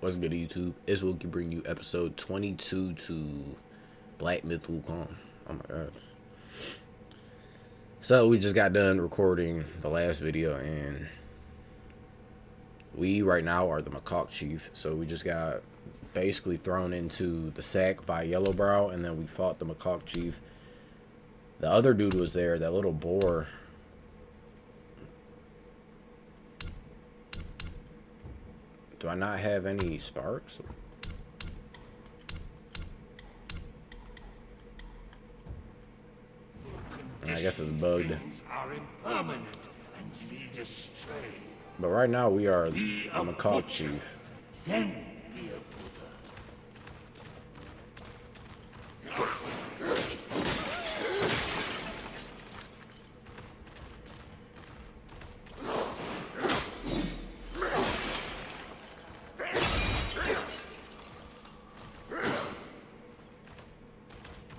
What's good, YouTube? It's Wookie bring you episode 22 to Black Myth Wukong. Oh my god. So we just got done recording the last video, and we right now are the macaque chief. So we just got basically thrown into the sack by Yellowbrow, and then we fought the macaque chief. The other dude was there, that little boar. Do I not have any sparks? I guess it's bugged. But right now we are the macaque chief. Then be a Buddha.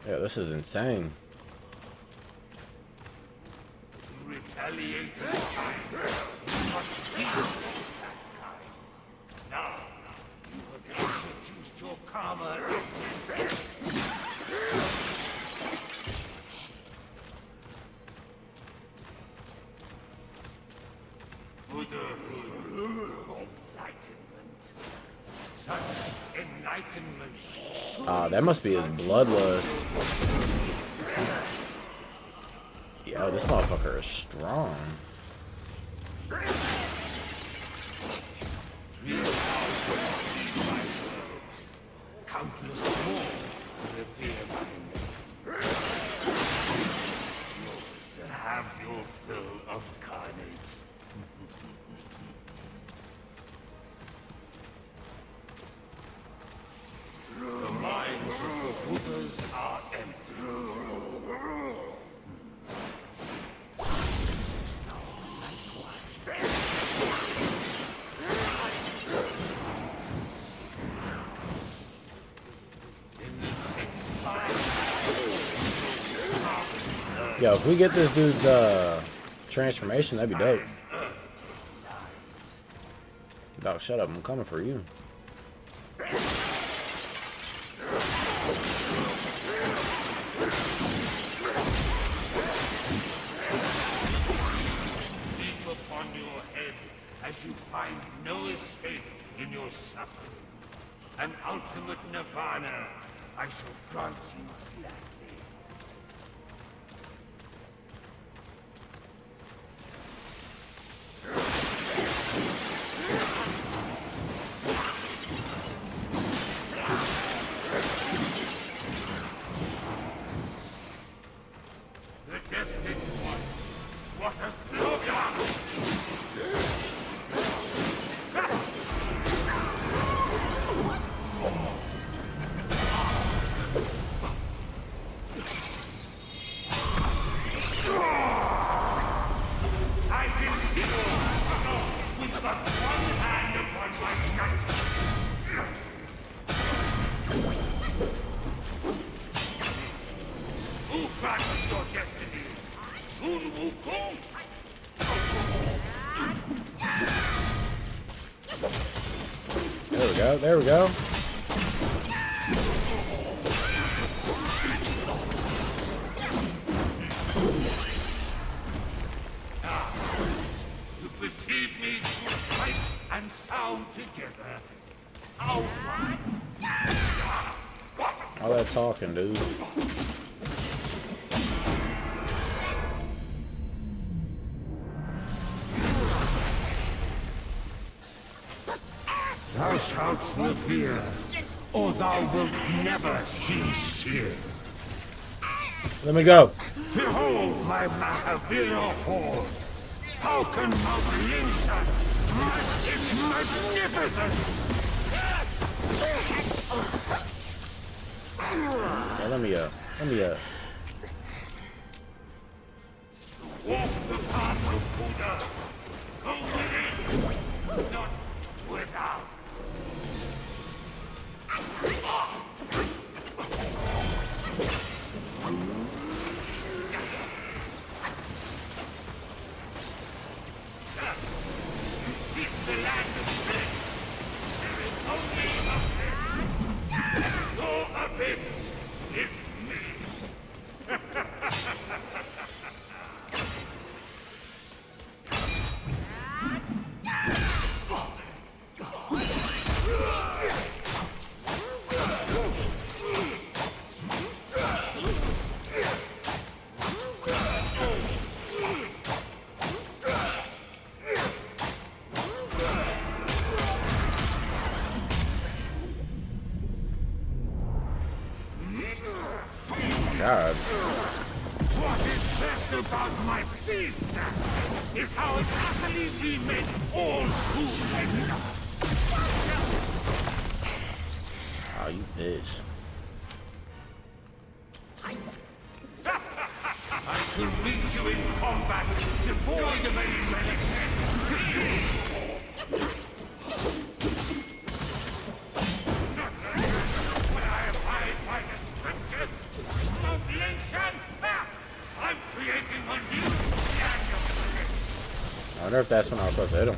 Yeah, this is insane. Retaliate. You must be that kind. Now, you have introduced your karma. Buddhahood. Enlightenment. Such enlightenment. That must be his bloodlust. Yo, this motherfucker is strong. Countless more revere my name. Yours to have your fill of carnage. The minds of the Buddhas are empty. Yo, if we get this dude's transformation, that'd be dope. Dog, shut up. I'm coming for you. Leap upon your head as you find no escape in your suffering. An ultimate nirvana I shall grant you gladly. The destined one. What a glorious! I can see you with but one hand upon my gut. Who backs your destiny? Soon Wukong? There we go. There we go. To perceive me through sight and sound together. How All that talking, dude. thou shalt revere, or thou wilt never cease here. Let me go. Behold my Mahavira horde. How can Mount Linsa match its magnificence? Yeah, let me up. Let me up. Walk the path of Buddha. Go within, not without. You seek the land of faith. There is only God. What is best about my seed sack is how it utterly remakes all two-headed. Oh, you bitch. I shall meet you in combat, devoid of any relics to see. When I abide by the scriptures, oblation, I'm creating a new land of bliss. I wonder if that's when I was supposed to hit him.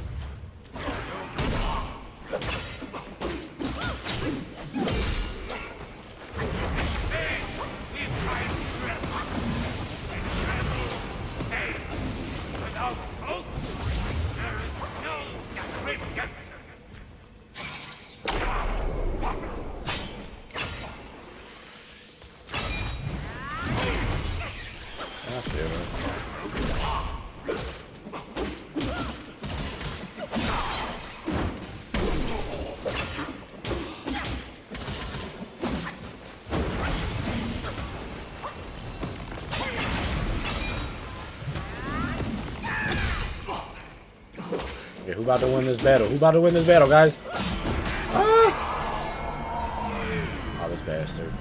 Without hope, there is no redemption. I feel it. Okay, who about to win this battle? Who about to win this battle, guys? Ah! Oh, this bastard.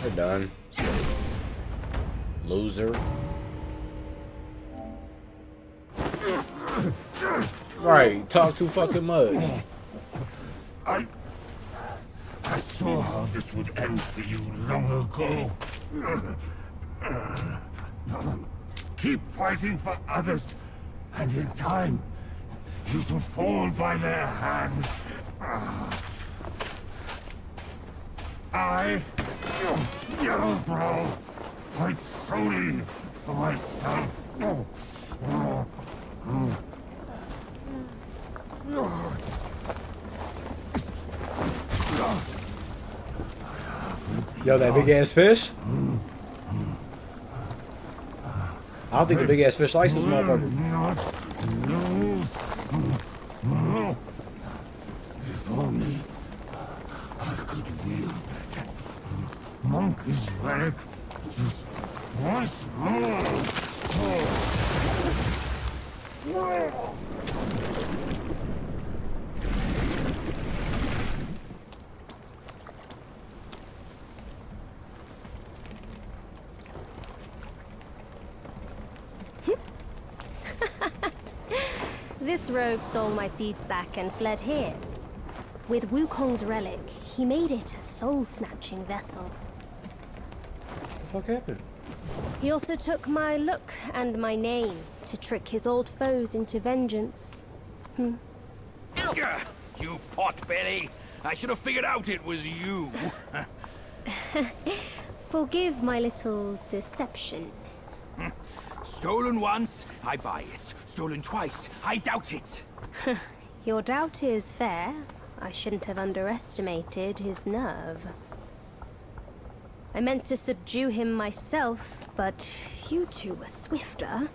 We're done. Loser. Right, talk too fucking much. I saw how this would end for you long ago. Keep fighting for others, and in time, you shall fall by their hands. I, Yellowbrow, fight solely for myself. Yo, that big ass fish? I don't think the big ass fish likes this motherfucker. If only I could wield that monkey's relic just once more. This rogue stole my seed sack and fled here. With Wukong's relic, he made it a soul-snatching vessel. What the fuck happened? He also took my look and my name to trick his old foes into vengeance. You potbelly! I should have figured out it was you. Forgive my little deception. Stolen once, I buy it. Stolen twice, I doubt it. Your doubt is fair. I shouldn't have underestimated his nerve. I meant to subdue him myself, but you two were swifter.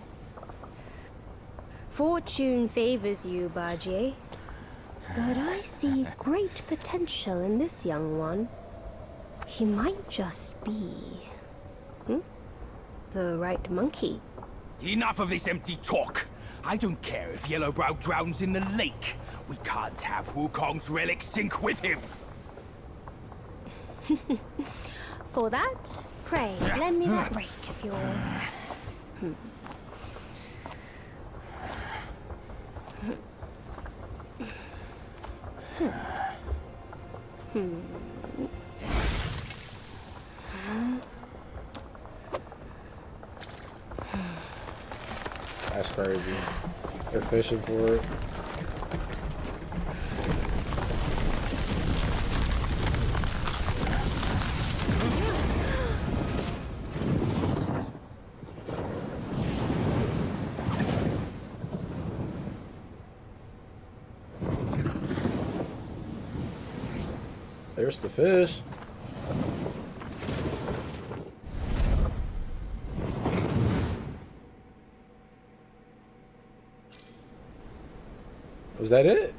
Fortune favors you, Bajie. But I see great potential in this young one. He might just be... the right monkey. Enough of this empty talk. I don't care if Yellowbrow drowns in the lake. We can't have Wukong's relic sink with him. For that, pray, lend me that rake of yours. That's crazy. They're fishing for it. There's the fish. Was that it?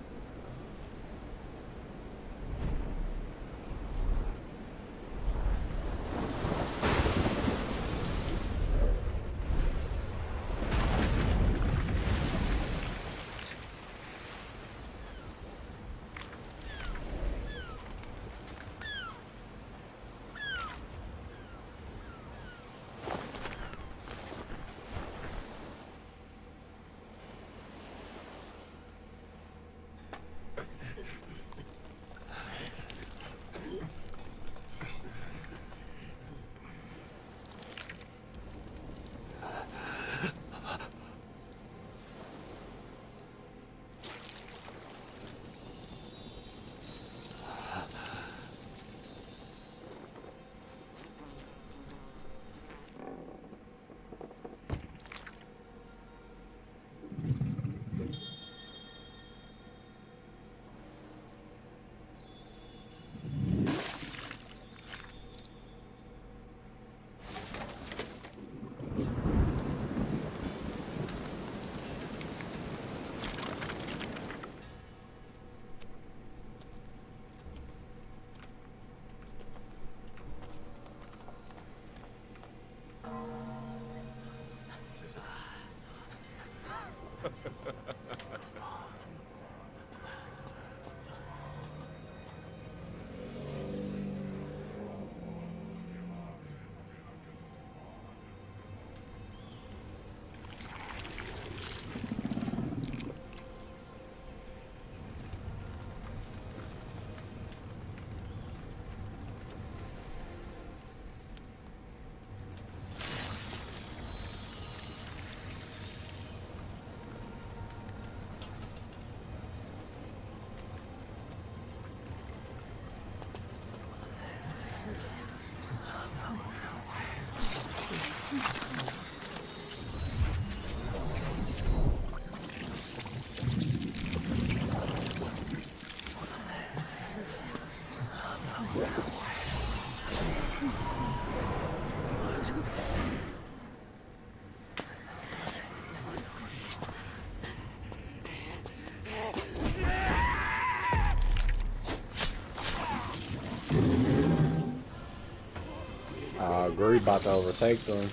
Agree, about to overtake them.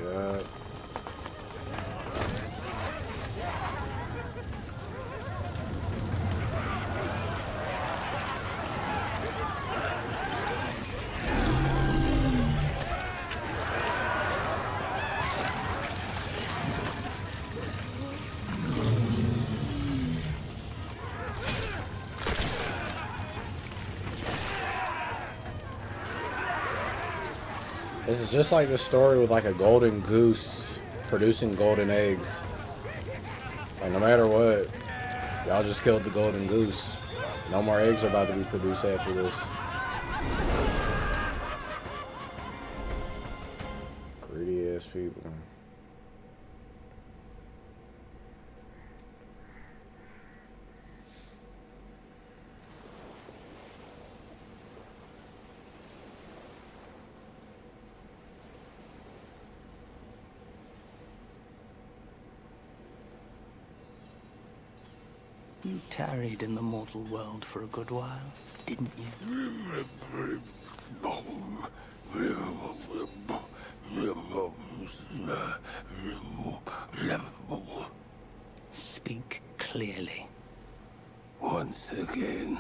Yeah. This is just like the story with like a golden goose producing golden eggs. Like no matter what, y'all just killed the golden goose. No more eggs are about to be produced after this. Greedy ass people. You tarried in the mortal world for a good while, didn't you? Speak clearly. Once again,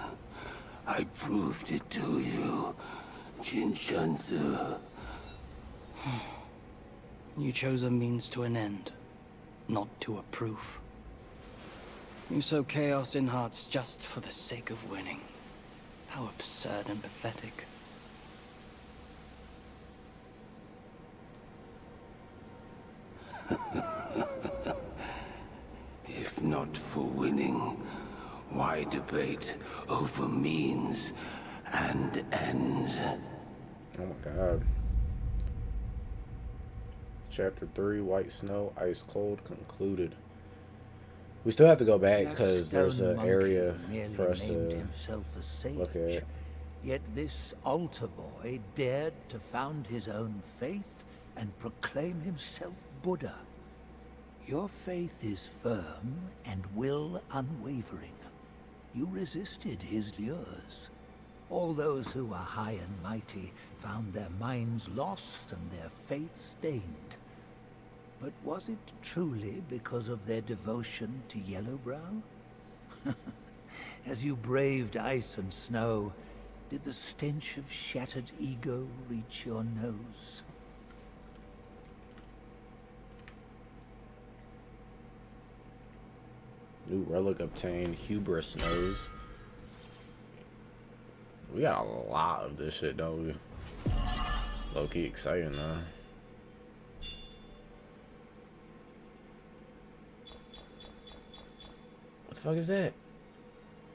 I proved it to you, Jinshansu. You chose a means to an end, not to a proof. You sow chaos in hearts just for the sake of winning. How absurd and pathetic. If not for winning, why debate over means and ends? Oh my god. Chapter 3, White Snow, Ice Cold, concluded. We still have to go back That because there's stone an monkey area merely for us named to himself a sage. look at. Yet this altar boy dared to found his own faith and proclaim himself Buddha. Your faith is firm and will unwavering. You resisted his lures. All those who are high and mighty found their minds lost and their faith stained. But was it truly because of their devotion to Yellowbrow? As you braved ice and snow, did the stench of shattered ego reach your nose? New relic obtained. Hubris nose. We got a lot of this shit, don't we? Low-key exciting, though. What the fuck is that?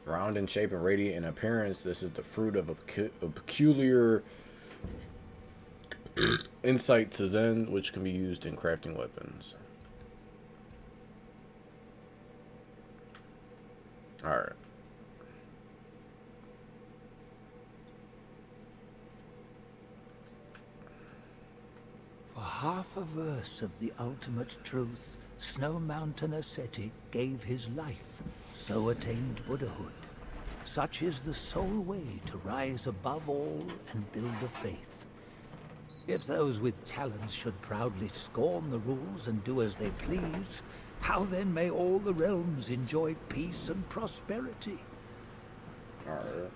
Round in shape and radiant in appearance, this is the fruit of a peculiar insight to Zen, which can be used in crafting weapons. Alright. For half a verse of the ultimate truth, Snow Mountain ascetic gave his life, so attained Buddhahood. Such is the sole way to rise above all and build a faith. If those with talents should proudly scorn the rules and do as they please, how then may all the realms enjoy peace and prosperity? Alright.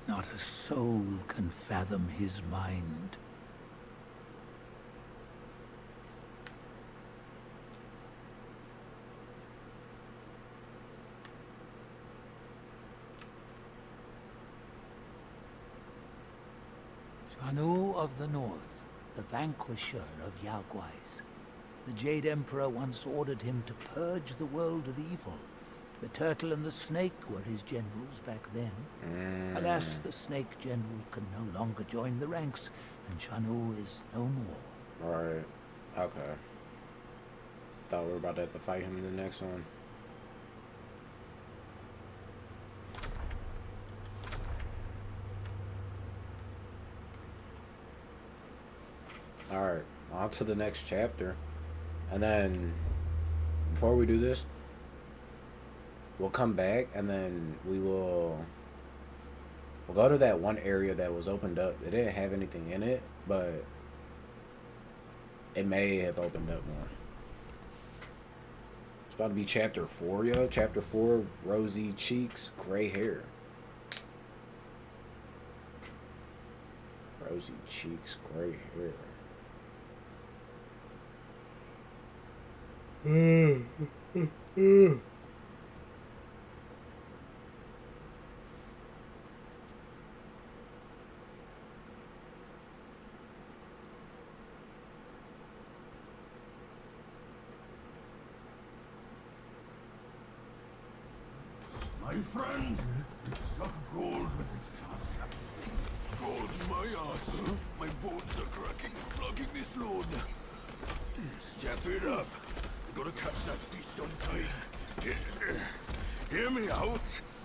Not a soul can fathom his mind. Shanu of the North, the vanquisher of Yaoguais. The Jade Emperor once ordered him to purge the world of evil. The turtle and the snake were his generals back then. Alas, the snake general can no longer join the ranks, and Shanu is no more. Alright. Okay. Thought we were about to have to fight him in the next one. Alright. On to the next chapter. And then, before we do this, we'll come back and then we'll go to that one area that was opened up. It didn't have anything in it, but it may have opened up more. It's about to be chapter 4, yo. Chapter 4, rosy cheeks, gray hair. Rosy cheeks, gray hair. My friend, it's got gold with its Gold in my ass. My bones are cracking from lugging this load. Step it up. We gotta catch that feast on time. Hear me out.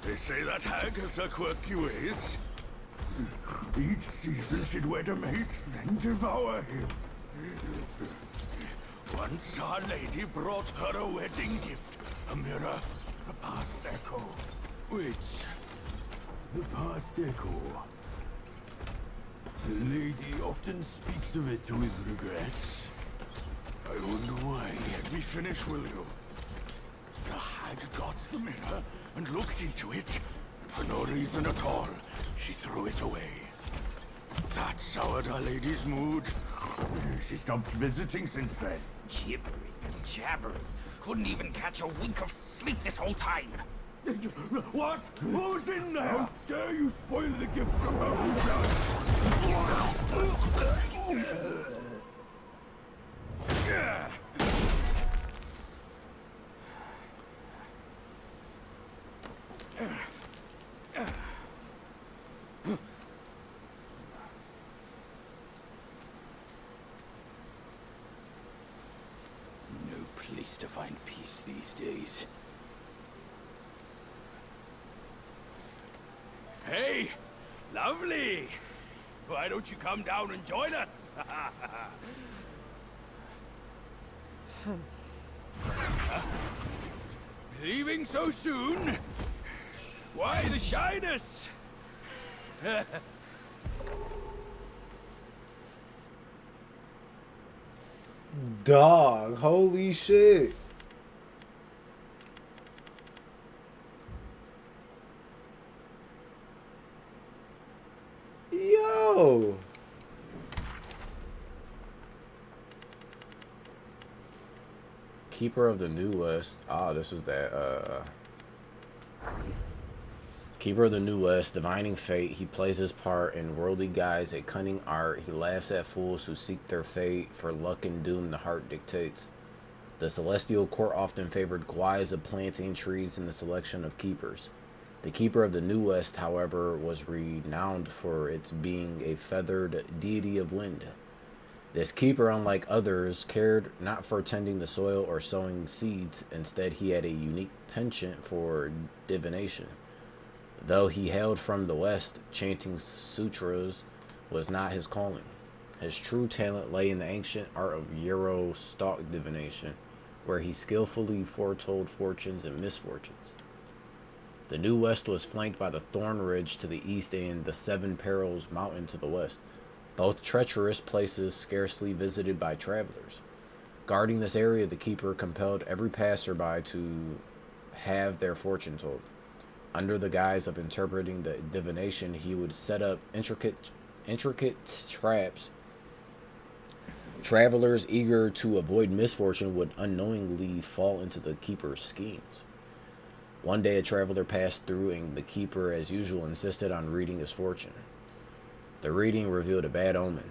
They say that hag has her quirky ways. Each season she'd wed a mate, then devour him. Once our lady brought her a wedding gift. A mirror. The past echo. Which? The past echo. The lady often speaks of it with regrets. I wonder why. Let me finish, will you? The hag got the mirror and looked into it, and for no reason at all, she threw it away. That soured Our Lady's mood. She stopped visiting since then. Gibbering and jabbering. Couldn't even catch a wink of sleep this whole time. What? Who's in there? How dare you spoil the gift from her who does? to find peace these days. Hey! Lovely! Why don't you come down and join us? Leaving so soon? Why the shyness? Dog, holy shit. Yo. Keeper of the New West. Ah, this is that, Keeper of the New West, divining fate, he plays his part in worldly guise, a cunning art. He laughs at fools who seek their fate, for luck and doom the heart dictates. The celestial court often favored guise of planting trees in the selection of keepers. The Keeper of the New West, however, was renowned for its being a feathered deity of wind. This keeper, unlike others, cared not for tending the soil or sowing seeds. Instead, he had a unique penchant for divination. Though he hailed from the West, chanting sutras was not his calling. His true talent lay in the ancient art of yarrow stalk divination, where he skillfully foretold fortunes and misfortunes. The New West was flanked by the Thorn Ridge to the east and the Seven Perils Mountain to the west, both treacherous places scarcely visited by travelers. Guarding this area, the keeper compelled every passerby to have their fortune told. Under the guise of interpreting the divination, he would set up intricate traps. Travelers eager to avoid misfortune would unknowingly fall into the keeper's schemes. One day a traveler passed through, and the keeper, as usual, insisted on reading his fortune. The reading revealed a bad omen.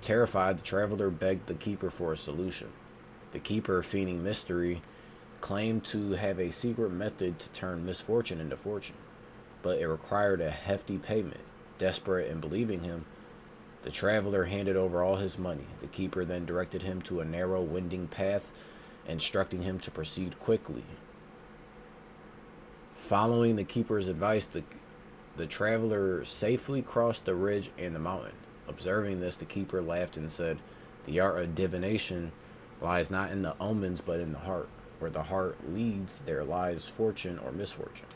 Terrified, the traveler begged the keeper for a solution. The keeper, feigning mystery, claimed to have a secret method to turn misfortune into fortune, but it required a hefty payment. Desperate in believing him, the traveler handed over all his money. The keeper then directed him to a narrow, winding path, instructing him to proceed quickly. Following the keeper's advice, the traveler safely crossed the ridge and the mountain. Observing this, the keeper laughed and said, "The art of divination lies not in the omens, but in the heart. Where the heart leads, there lies fortune or misfortune."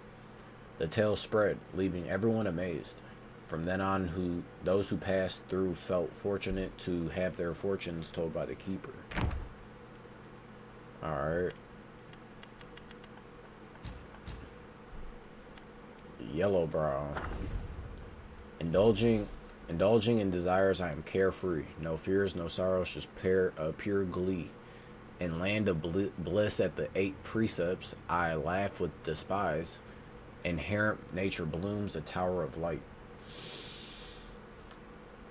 The tale spread, leaving everyone amazed. From then on, those who passed through felt fortunate to have their fortunes told by the keeper. Alright. Yellowbrow. Indulging in desires, I am carefree. No fears, no sorrows, just pure glee. In land of bliss at the 8 precepts, I laugh with despise. Inherent nature blooms a tower of light.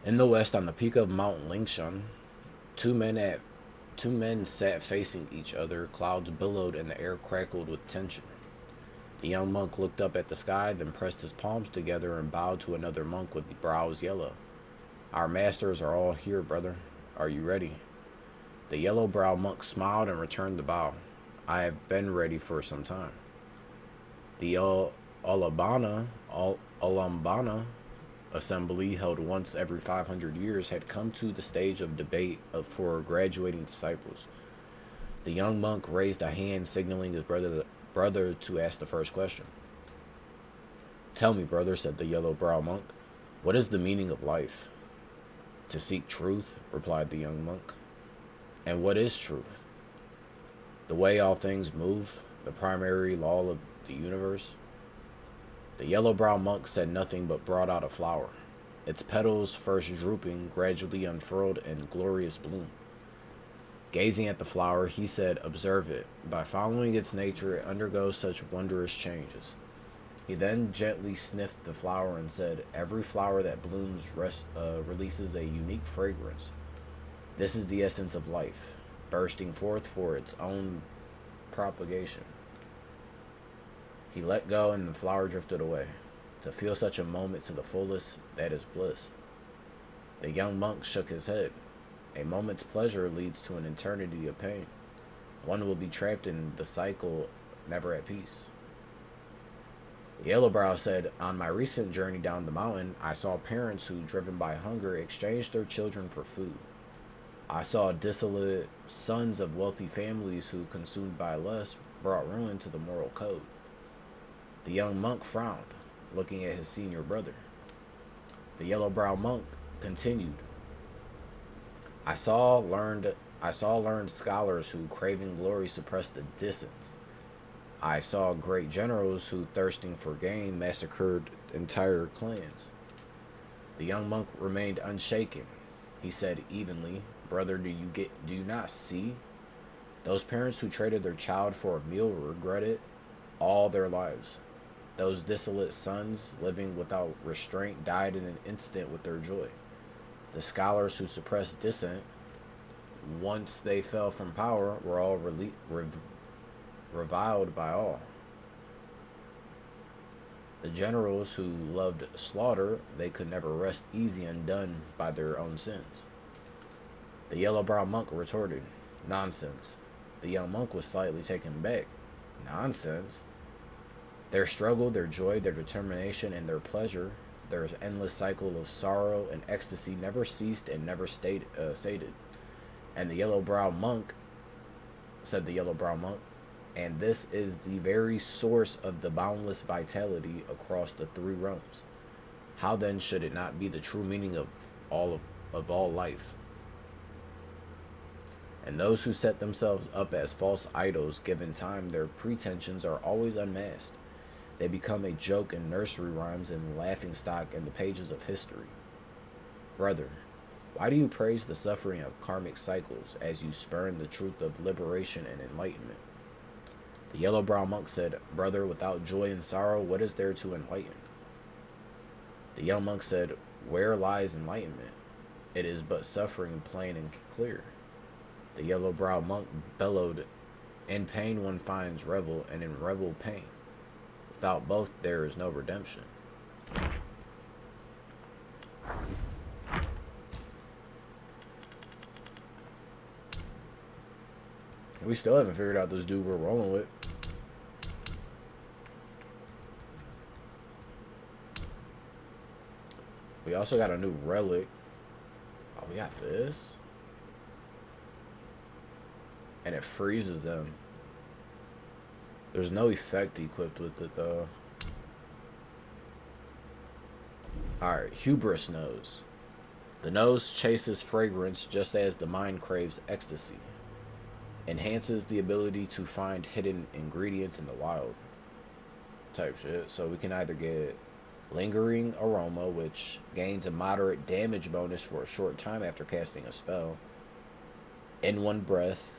In the west, on the peak of Mount Lingshan, two men sat facing each other. Clouds billowed and the air crackled with tension. The young monk looked up at the sky, then pressed his palms together and bowed to another monk with brows yellow. "Our masters are all here, brother. Are you ready?" The yellow-browed monk smiled and returned the bow. "I have been ready for some time." The Alambana assembly, held once every 500 years, had come to the stage of debate for graduating disciples. The young monk raised a hand, signaling his brother to ask the first question. "Tell me, brother," said the yellow-browed monk, "what is the meaning of life?" "To seek truth," replied the young monk. "And what is truth?" "The way all things move, the primary law of the universe." The yellow-browed monk said nothing but brought out a flower. Its petals, first drooping, gradually unfurled in glorious bloom. Gazing at the flower, he said, "Observe it. By following its nature, it undergoes such wondrous changes." He then gently sniffed the flower and said, "Every flower that blooms releases a unique fragrance. This is the essence of life, bursting forth for its own propagation." He let go and the flower drifted away. To feel such a moment to the fullest, that is bliss. The young monk shook his head. A moment's pleasure leads to an eternity of pain. One will be trapped in the cycle, never at peace. The Yellowbrow said, on my recent journey down the mountain, I saw parents who, driven by hunger, exchanged their children for food. I saw dissolute sons of wealthy families who, consumed by lust, brought ruin to the moral code. The young monk frowned, looking at his senior brother. The Yellowbrow monk continued, I saw learned scholars who, craving glory, suppressed the dissents. I saw great generals who, thirsting for gain, massacred entire clans. The young monk remained unshaken. He said evenly, brother, do you not see? Those parents who traded their child for a meal regret it all their lives. Those dissolute sons, living without restraint, died in an instant with their joy. The scholars who suppressed dissent, once they fell from power, were all reviled by all. The generals who loved slaughter, they could never rest easy undone by their own sins. The Yellowbrow monk retorted, nonsense. The young monk was slightly taken back. Nonsense? Their struggle, their joy, their determination, and their pleasure, their endless cycle of sorrow and ecstasy never ceased and never sated. And the Yellowbrow monk, said the Yellowbrow monk, and this is the very source of the boundless vitality across the three realms. How then should it not be the true meaning of all life? And those who set themselves up as false idols, given time, their pretensions are always unmasked. They become a joke in nursery rhymes and laughingstock in the pages of history. Brother, why do you praise the suffering of karmic cycles as you spurn the truth of liberation and enlightenment? The Yellowbrow monk said, brother, without joy and sorrow, what is there to enlighten? The young monk said, where lies enlightenment? It is but suffering, plain and clear. The Yellowbrow monk bellowed, in pain one finds revel, and in revel pain. Without both there is no redemption. We still haven't figured out this dude we're rolling with. We also got a new relic. Oh, we got this. And it freezes them. There's no effect equipped with it, though. Alright, hubris nose. The nose chases fragrance just as the mind craves ecstasy. Enhances the ability to find hidden ingredients in the wild. Type shit. So we can either get lingering aroma, which gains a moderate damage bonus for a short time after casting a spell. In one breath.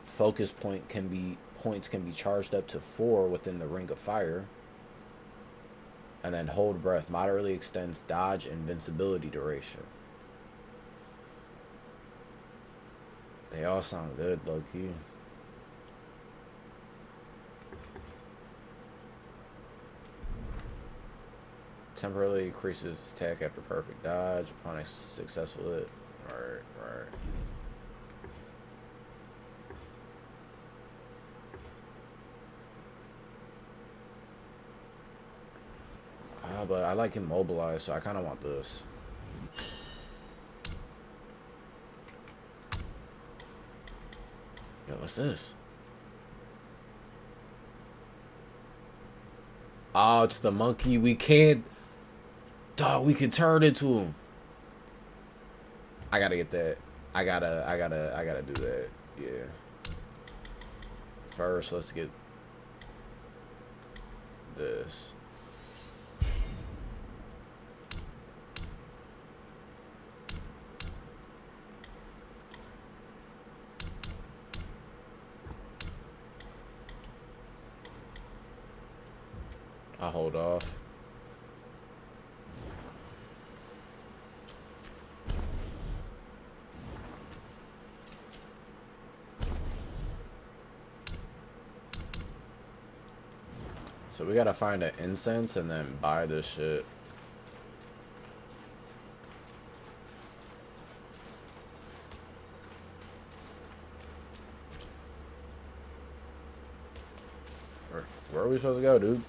Focus points can be charged up to 4 within the ring of fire. And then hold breath moderately extends dodge and invincibility duration. They all sound good, low key. Temporarily increases attack after perfect dodge upon a successful hit. Right. But I like him mobilized, so I kind of want this. Yo, what's this? Oh, it's the monkey. We can't. Dog, we can turn into him. I gotta get that. I gotta do that. Yeah. First, let's get this. I'll hold off. So we gotta find an incense and then buy this shit. Where are we supposed to go, dude?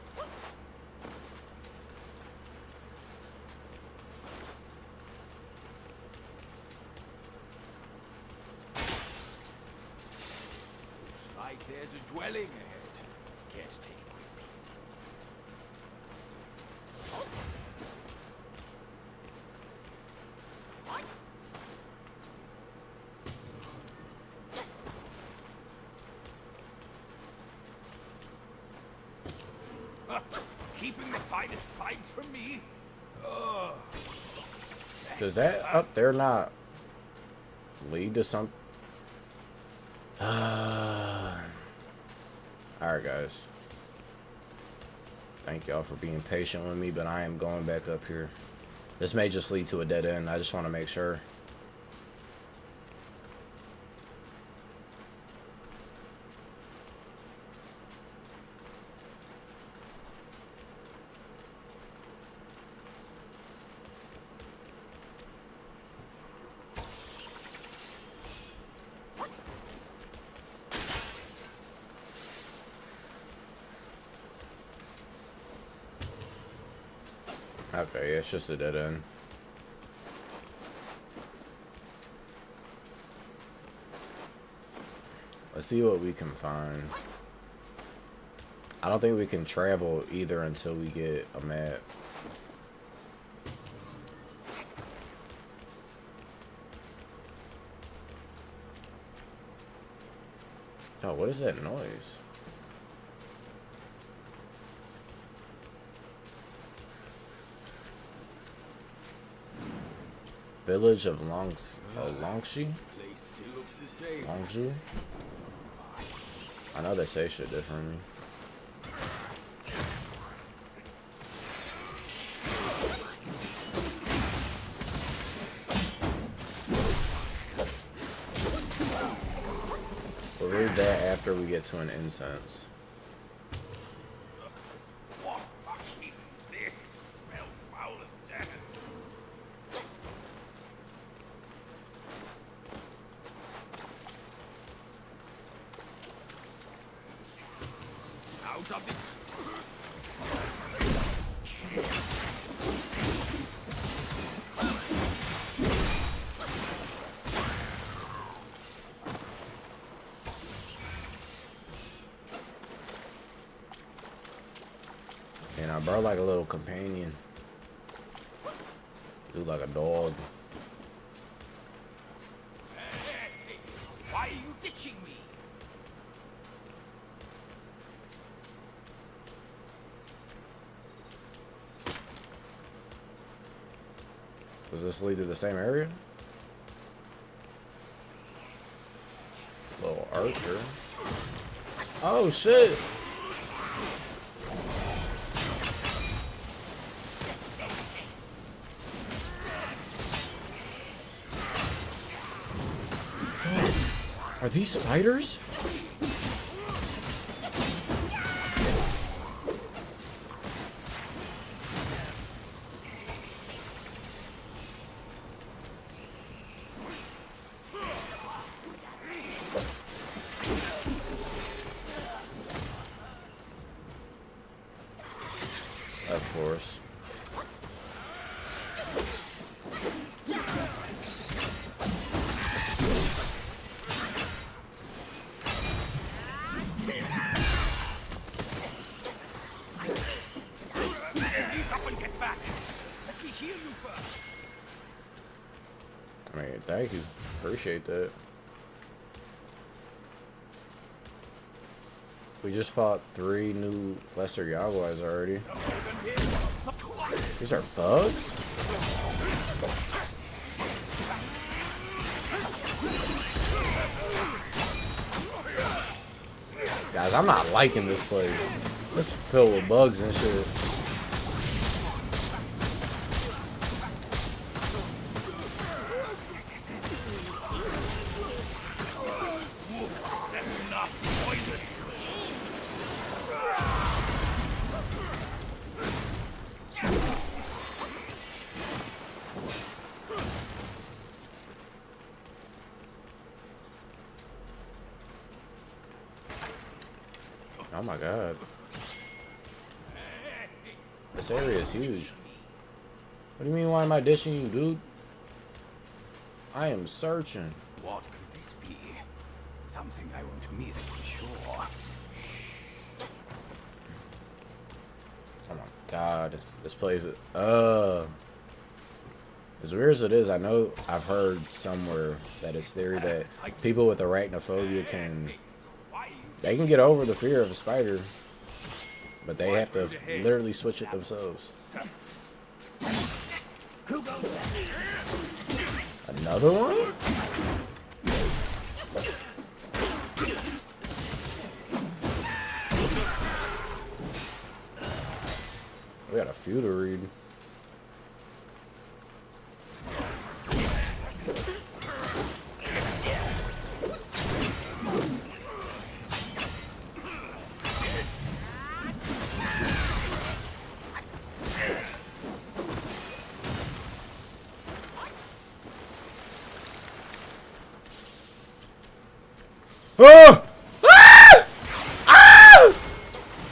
Looks like there's a dwelling ahead. Care to take it with me? Keeping the finest finds from me? Does that up there not lead to some? Alright, guys. Thank y'all for being patient with me, but I am going back up here. This may just lead to a dead end. I just want to make sure. Okay, yeah, it's just a dead end. Let's see what we can find. I don't think we can travel either until we get a map. Oh, what is that noise? Village of Longshi? Longju? I know they say shit differently. We'll read that after we get to an incense. What fucking is this? Smells foul as death. Sounds of it. And I brought like a little companion. Dude, like a dog. Hey, why are you ditching me? Does this lead to the same area? Little archer. Oh shit! Are these spiders? Of course. Ease up and get back. Let me heal you first. I mean, thank you. Appreciate that. We just fought 3 new lesser Yaguais already. These are bugs? Guys, I'm not liking this place. This is filled with bugs and shit. That's nasty poison. Oh my god. This area is huge. What do you mean, why am I dishing you, dude? I am searching. What could this be? Something I won't miss for sure. Oh my god, this place is as weird as it is, I know I've heard somewhere that it's theory that people with arachnophobia can get over the fear of a spider, but they have to literally switch it themselves. Another one? We got a few to read. Oh! Ah! Ah!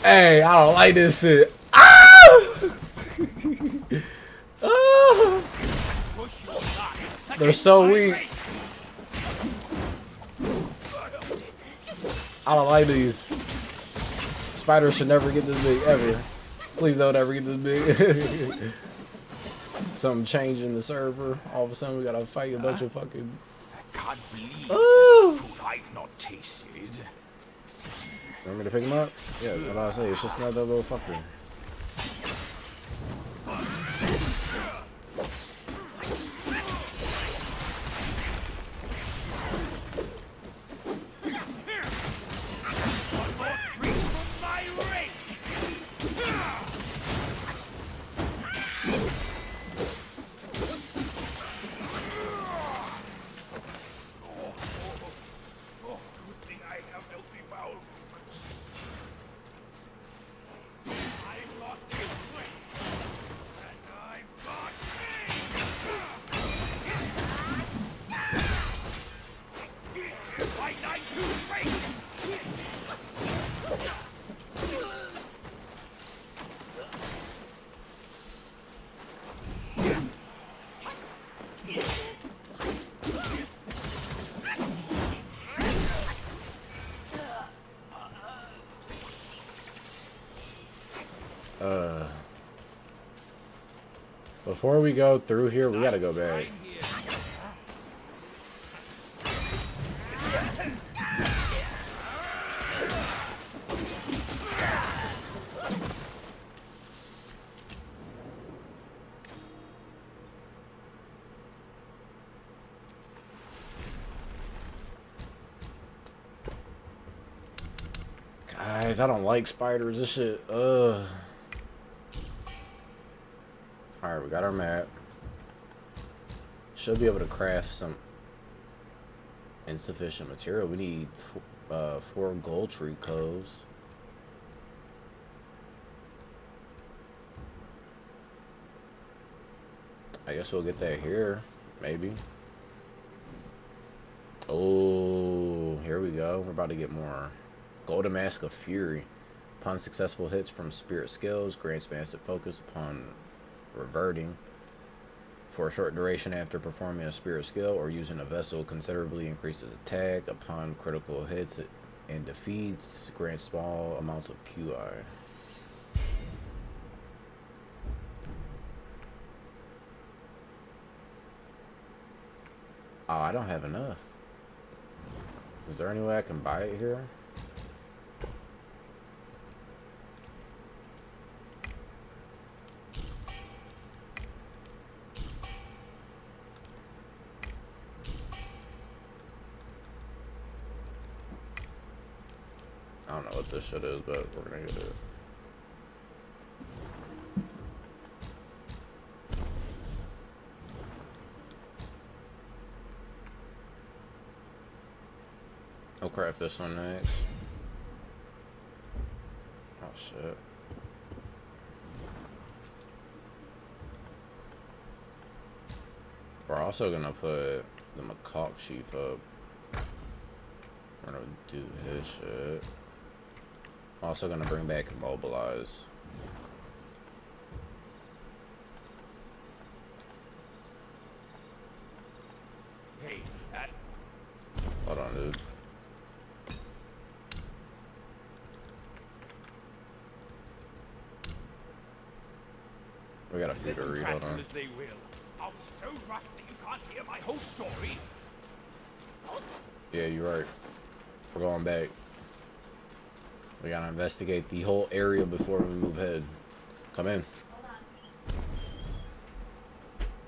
Hey, I don't like this shit. Ah! Ah! They're so weak. I don't like these. Spiders should never get this big, ever. Please don't ever get this big. Something changed in the server. All of a sudden we gotta fight a bunch of fucking... I can't believe Oh! food I've not tasted. You want me to pick him up? Yeah, that's what I say. It's just another little fucker. Before we go through here, we gotta go back. Guys, I don't like spiders. This shit, Alright, we got our map. Should be able to craft some insufficient material. We need 4 gold tree coves. I guess we'll get that here, maybe. Oh, here we go. We're about to get more. Golden Mask of Fury. Upon successful hits from spirit skills, grants massive focus upon reverting. For a short duration after performing a spirit skill or using a vessel, considerably increases attack. Upon critical hits and defeats, grants small amounts of QI. Oh, I don't have enough. Is there any way I can buy it here? I don't know what this shit is, but we're gonna get it. I'll craft this one next. Oh shit. We're also gonna put the macaque chief up. We're gonna do his shit. Also gonna bring back Immobilize. We got a few to read. Hold on. As they will. Are we so rushed that you can't hear my whole story? Yeah, you're right. We're going back. We gotta investigate the whole area before we move ahead. Come in. Hold on.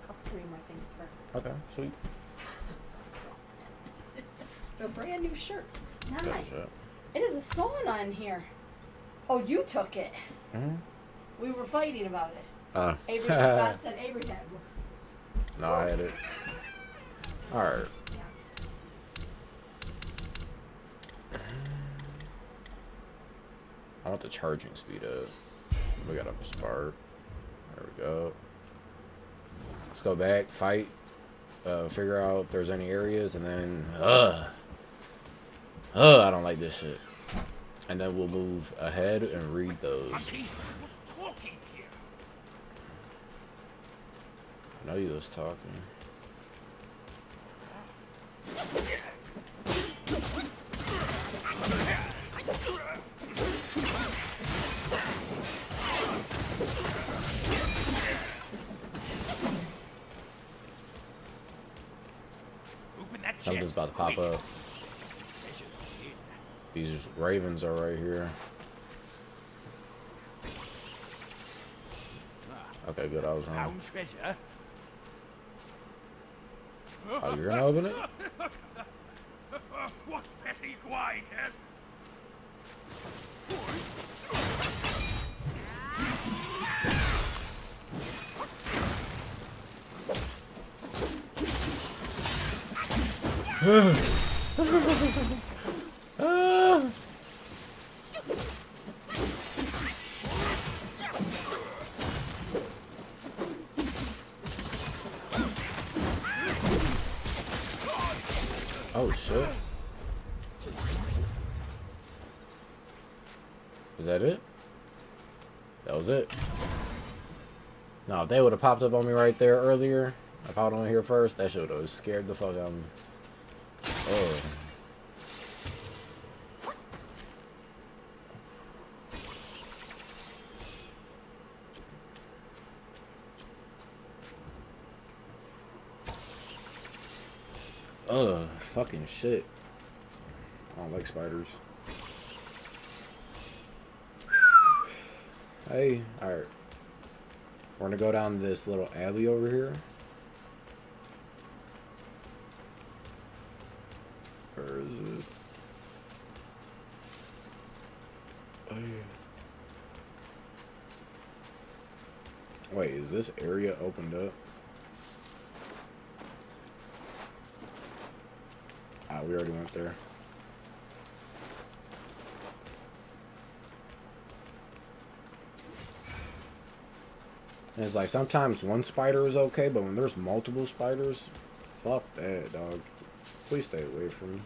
Couple 3 more things for Okay, sweet. a brand new shirt. Nice. Gotcha. It is a song on here. Oh, you took it. We were fighting about it. Avery Gus and Avery did. No, I had it. Alright. I want the charging speed up. We got a spark. There we go. Let's go back, fight, figure out if there's any areas, and then I don't like this shit. And then we'll move ahead and read those. Who's talking here? I know you was talking. Something's about to pop up. These ravens are right here. Okay, good. I was wrong. Found treasure. Oh, you're gonna open it? What petty quietness! Oh shit. Is that it? That was it. No, if they would have popped up on me right there earlier, if I would on here first, that shit would have scared the fuck out of me. Oh. Ugh, fucking shit. I don't like spiders. Hey, alright. We're gonna go down this little alley over here. Where is it? Oh, yeah. Wait, is this area opened up? Ah, we already went there. And it's like sometimes one spider is okay, but when there's multiple spiders, fuck that, dog. Please stay away from me.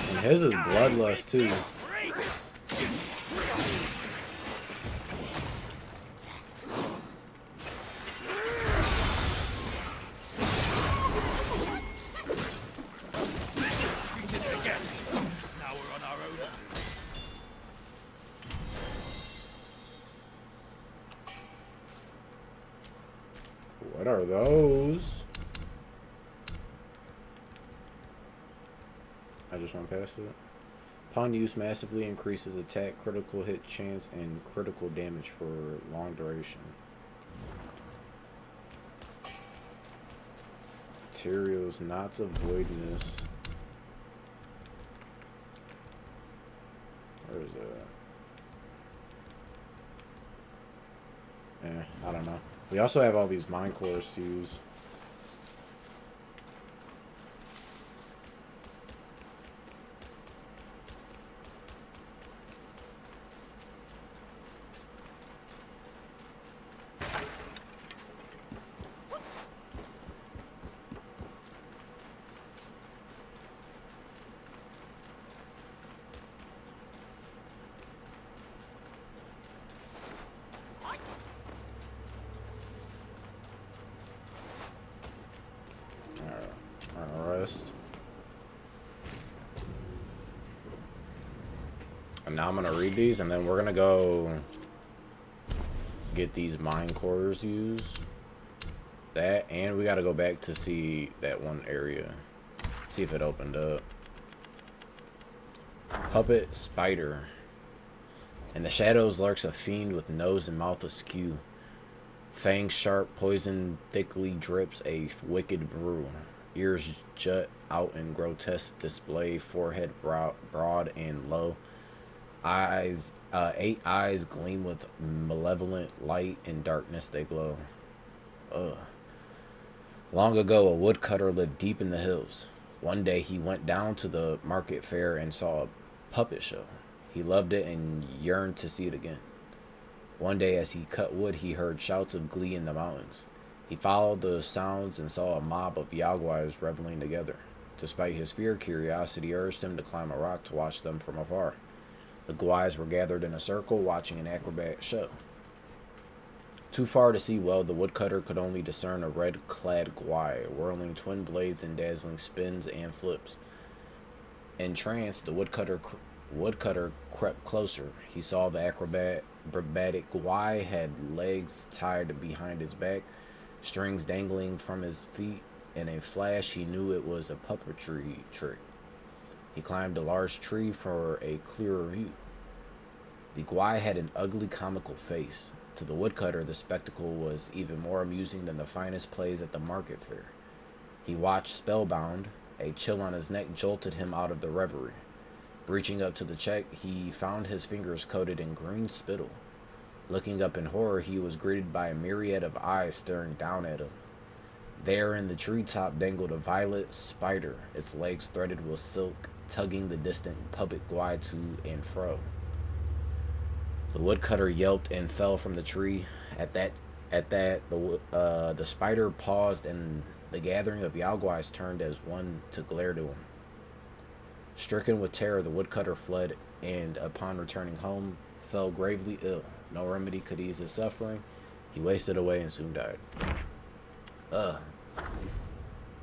And his is bloodlust too. What are those? I just went past it. Upon use, massively increases attack, critical hit chance, and critical damage for long duration. Materials, knots of voidness. Where is that? I don't know. We also have all these mine cores to use. And now I'm gonna read these, and then we're gonna go get these mine cores used. That, and we gotta go back to see that one area. See if it opened up. Puppet spider. In the shadows lurks a fiend with nose and mouth askew. Fangs sharp, poison thickly drips a wicked brew. Ears jut out in grotesque display, forehead broad and low. Eyes, 8 eyes gleam with malevolent light, in darkness they glow. Ugh. Long ago, a woodcutter lived deep in the hills. One day he went down to the market fair and saw a puppet show. He loved it and yearned to see it again. One day as he cut wood, he heard shouts of glee in the mountains. He followed the sounds and saw a mob of Yaguais reveling together. Despite his fear, curiosity urged him to climb a rock to watch them from afar. The Guais were gathered in a circle, watching an acrobat show. Too far to see well, the woodcutter could only discern a red-clad Guai, whirling twin blades in dazzling spins and flips. Entranced, the woodcutter crept closer. He saw the acrobatic Guai had legs tied behind his back, strings dangling from his feet. In a flash, he knew it was a puppetry trick. He climbed a large tree for a clearer view. The Guai had an ugly, comical face. To the woodcutter, the spectacle was even more amusing than the finest plays at the market fair. He watched spellbound. A chill on his neck jolted him out of the reverie. Reaching up to the check, he found his fingers coated in green spittle. Looking up in horror, he was greeted by a myriad of eyes staring down at him. There in the treetop dangled a violet spider, its legs threaded with silk, tugging the distant puppet Guai to and fro. The woodcutter yelped and fell from the tree. At that, the spider paused, and the gathering of Yaguais turned as one to glare to him. Stricken with terror, the woodcutter fled, and upon returning home, fell gravely ill. No remedy could ease his suffering. He wasted away and soon died.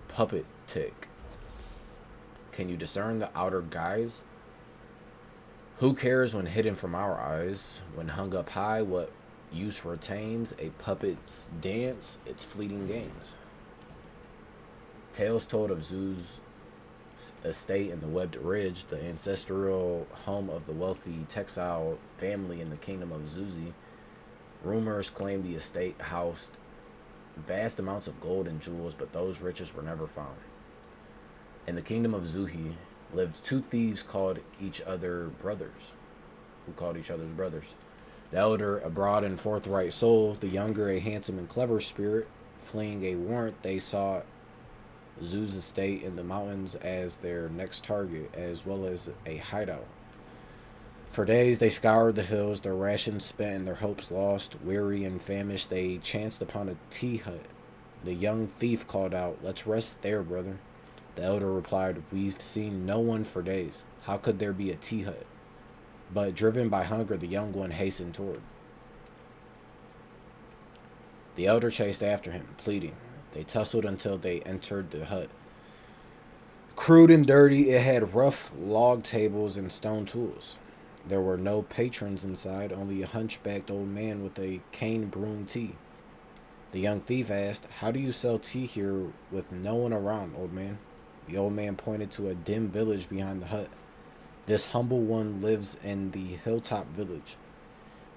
Puppet tick. Can you discern the outer guise? Who cares when hidden from our eyes? When hung up high, what use retains? A puppet's dance, its fleeting games. Tales told of Zu's estate in the Webbed Ridge, the ancestral home of the wealthy textile family in the kingdom of Zuzi. Rumors claim the estate housed vast amounts of gold and jewels, but those riches were never found. In the kingdom of Zuhi lived 2 thieves who called each other brothers. The elder, a broad and forthright soul, the younger, a handsome and clever spirit. Fleeing a warrant, they sought Zu's estate in the mountains as their next target, as well as a hideout. For days they scoured the hills, their rations spent and their hopes lost. Weary and famished, they chanced upon a tea hut. The young thief called out, "Let's rest there, brother." The elder replied, "We've seen no one for days. How could there be a tea hut?" But driven by hunger, the young one hastened toward. The elder chased after him, pleading. They tussled until they entered the hut. Crude and dirty, it had rough log tables and stone tools. There were no patrons inside, only a hunchbacked old man with a cane brewing tea. The young thief asked, "How do you sell tea here with no one around, old man?" The old man pointed to a dim village behind the hut. "This humble one lives in the hilltop village.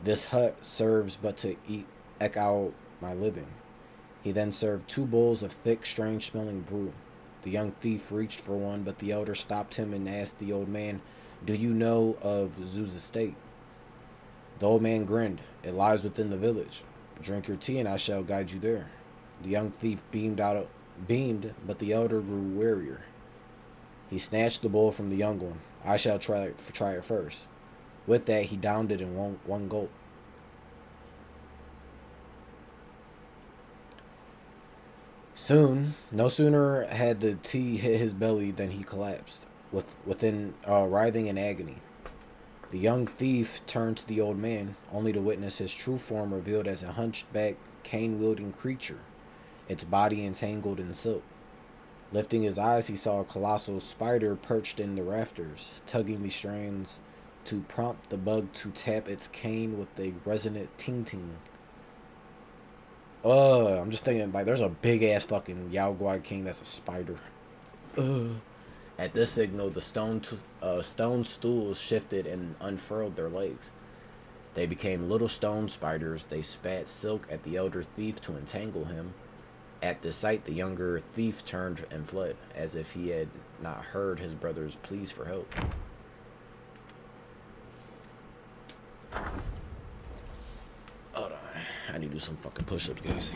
This hut serves but to eke out my living." He then served 2 bowls of thick, strange-smelling brew. The young thief reached for one, but the elder stopped him and asked the old man, "Do you know of Zu's estate?" The old man grinned. "It lies within the village. Drink your tea and I shall guide you there." The young thief beamed, but the elder grew warier. He snatched the bowl from the young one. "I shall try it first." With that, he downed it in one gulp. No sooner had the tea hit his belly than he collapsed, writhing in agony. The young thief turned to the old man, only to witness his true form revealed as a hunchback, cane-wielding creature, its body entangled in silk. Lifting his eyes, he saw a colossal spider perched in the rafters, tugging the strands to prompt the bug to tap its cane with a resonant ting-ting. I'm just thinking, like, there's a big-ass fucking Yao Guai King that's a spider. At this signal, the stone stools shifted and unfurled their legs. They became little stone spiders. They spat silk at the elder thief to entangle him. At the sight, the younger thief turned and fled, as if he had not heard his brother's pleas for help. Hold on. I need to do some fucking push-ups, guys.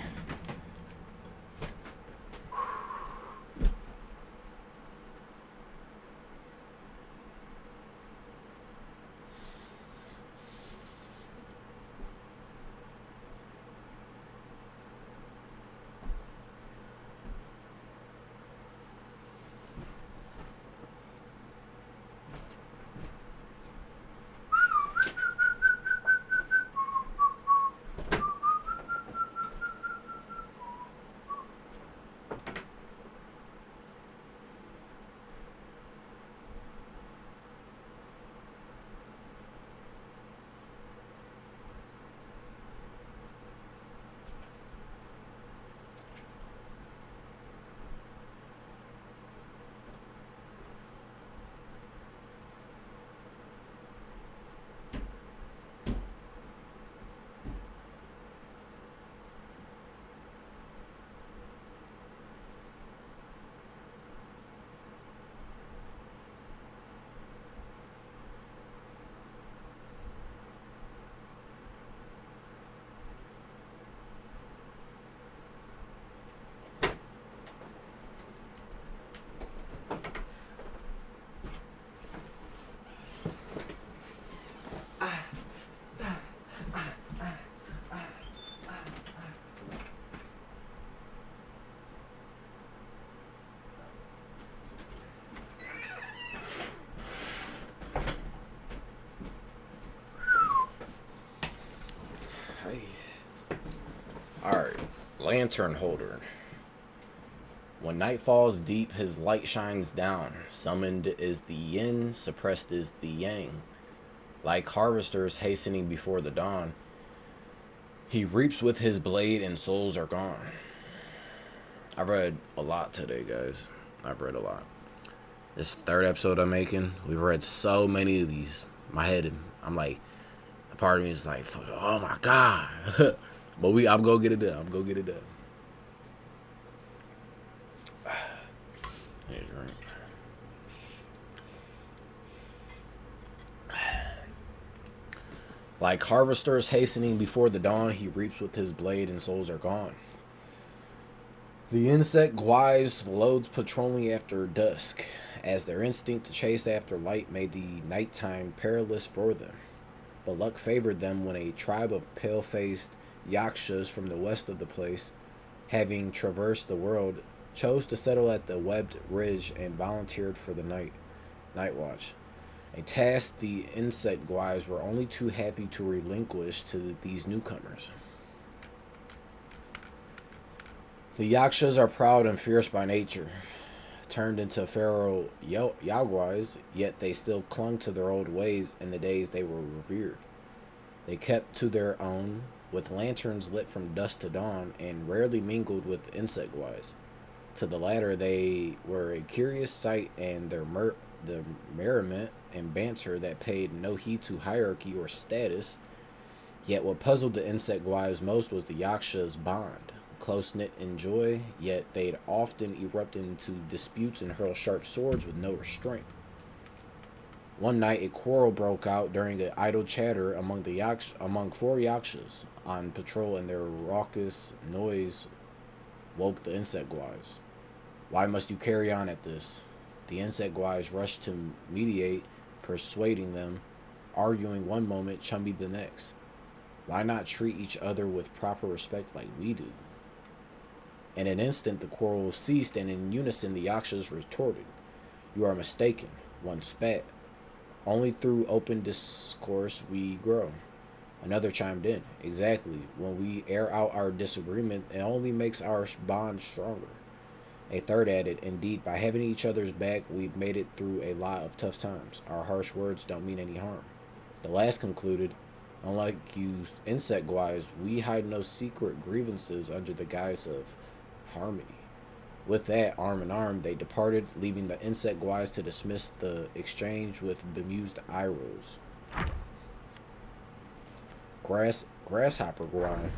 Alright, lantern holder. When night falls deep, his light shines down. Summoned is the yin, suppressed is the yang. Like harvesters hastening before the dawn, he reaps with his blade and souls are gone. I've read a lot today, guys. I've read a lot. This third episode I'm making, we've read so many of these. My head, I'm like, a part of me is like, oh my God. But I'm gonna get it done. I'm gonna get it done. Here's right. Like harvesters hastening before the dawn, he reaps with his blade and souls are gone. The insect guise loathed patrolling after dusk, as their instinct to chase after light made the nighttime perilous for them. But luck favored them when a tribe of pale-faced yakshas from the west of the place, having traversed the world, chose to settle at the webbed ridge and volunteered for the night watch. A task the insect guys were only too happy to relinquish to these newcomers. The yakshas are proud and fierce by nature, turned into feral yaguais, yet they still clung to their old ways in the days they were revered. They kept to their own, with lanterns lit from dusk to dawn, and rarely mingled with insect-wise. To the latter, they were a curious sight, and their merriment and banter that paid no heed to hierarchy or status. Yet what puzzled the insect-wise most was the Yaksha's bond. Close-knit in joy, yet they'd often erupt into disputes and hurl sharp swords with no restraint. One night, a quarrel broke out during an idle chatter among four yakshas on patrol, and their raucous noise woke the insect guys. Why must you carry on at this? The insect guys rushed to mediate, persuading them, arguing one moment, chummy the next. Why not treat each other with proper respect like we do? In an instant, the quarrel ceased, and in unison the yakshas retorted, "You are mistaken." One spat. "Only through open discourse we grow." Another chimed in, "Exactly. When we air out our disagreement, it only makes our bond stronger." A third added, "Indeed, by having each other's back, we've made it through a lot of tough times. Our harsh words don't mean any harm." The last concluded, unlike you insect guys, we hide no secret grievances under the guise of harmony. With that, arm in arm, they departed, leaving the insect guys to dismiss the exchange with bemused eye rolls. Grasshopper guy.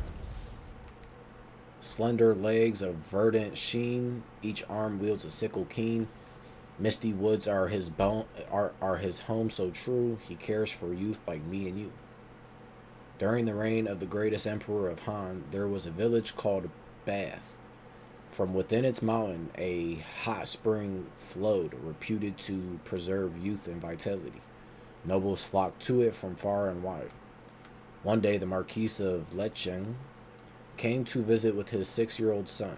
Slender legs of verdant sheen, each arm wields a sickle keen. Misty woods are his home so true, he cares for youth like me and you. During the reign of the greatest emperor of Han, there was a village called Bath. From within its mountain, a hot spring flowed, reputed to preserve youth and vitality. Nobles flocked to it from far and wide. One day, the Marquis of Lecheng came to visit with his 6-year-old son.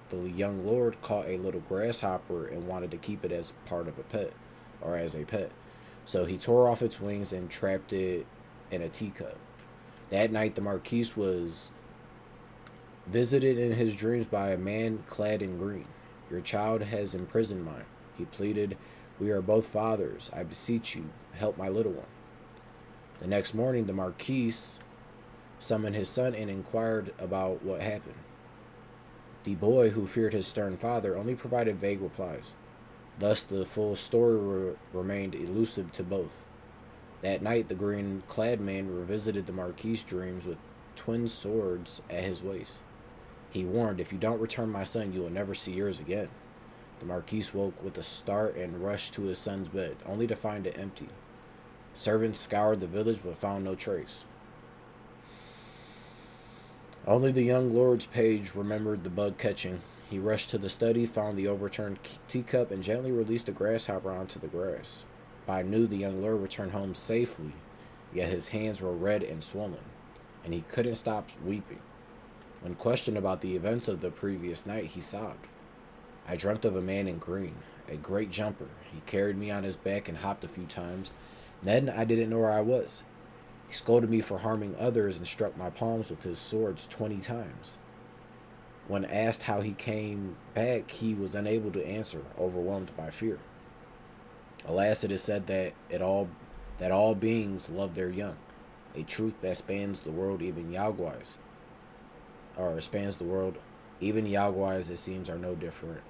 The young lord caught a little grasshopper and wanted to keep it as part of a pet, or as a pet. So he tore off its wings and trapped it in a teacup. That night, the Marquis was visited in his dreams by a man clad in green. Your child has imprisoned mine, he pleaded. We are both fathers. I beseech you, help my little one. The next morning, the Marquis summoned his son and inquired about what happened. The boy, who feared his stern father, only provided vague replies. Thus, the full story remained elusive to both. That night, the green-clad man revisited the Marquis' dreams with twin swords at his waist. He warned, if you don't return my son, you will never see yours again. The Marquis woke with a start and rushed to his son's bed, only to find it empty. Servants scoured the village but found no trace. Only the young lord's page remembered the bug catching. He rushed to the study, found the overturned teacup, and gently released the grasshopper onto the grass. By noon, the young lord returned home safely, yet his hands were red and swollen, and he couldn't stop weeping. When questioned about the events of the previous night, he sobbed. I dreamt of a man in green, a great jumper. He carried me on his back and hopped a few times. Then I didn't know where I was. He scolded me for harming others and struck my palms with his swords 20 times. When asked how he came back, he was unable to answer, overwhelmed by fear. Alas, it is said that all beings love their young, a truth that spans the world, even Yaoguais. Even Yaoguais, it seems, are no different.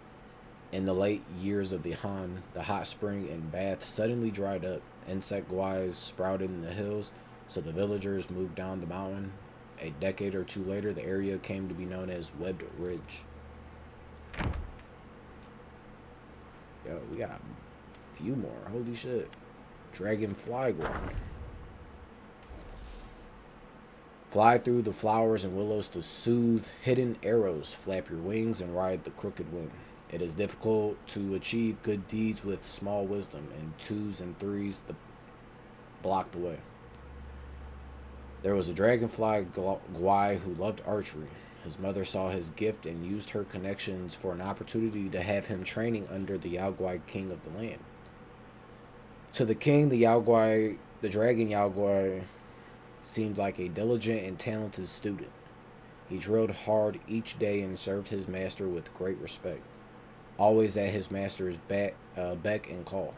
In the late years of the Han, the hot spring in Bath suddenly dried up. Insect guys sprouted in the hills, so the villagers moved down the mountain. A decade or two later, the area came to be known as Webbed Ridge. Yo, we got a few more. Holy shit. Dragonfly guy. Fly through the flowers and willows to soothe hidden arrows. Flap your wings and ride the crooked wind. It is difficult to achieve good deeds with small wisdom, and 2s and 3s block the way. There was a dragonfly guy who loved archery. His mother saw his gift and used her connections for an opportunity to have him training under the Yaoguai king of the land. To the king, the dragon Yaoguai seemed like a diligent and talented student. He drilled hard each day and served his master with great respect, always at his master's beck and call.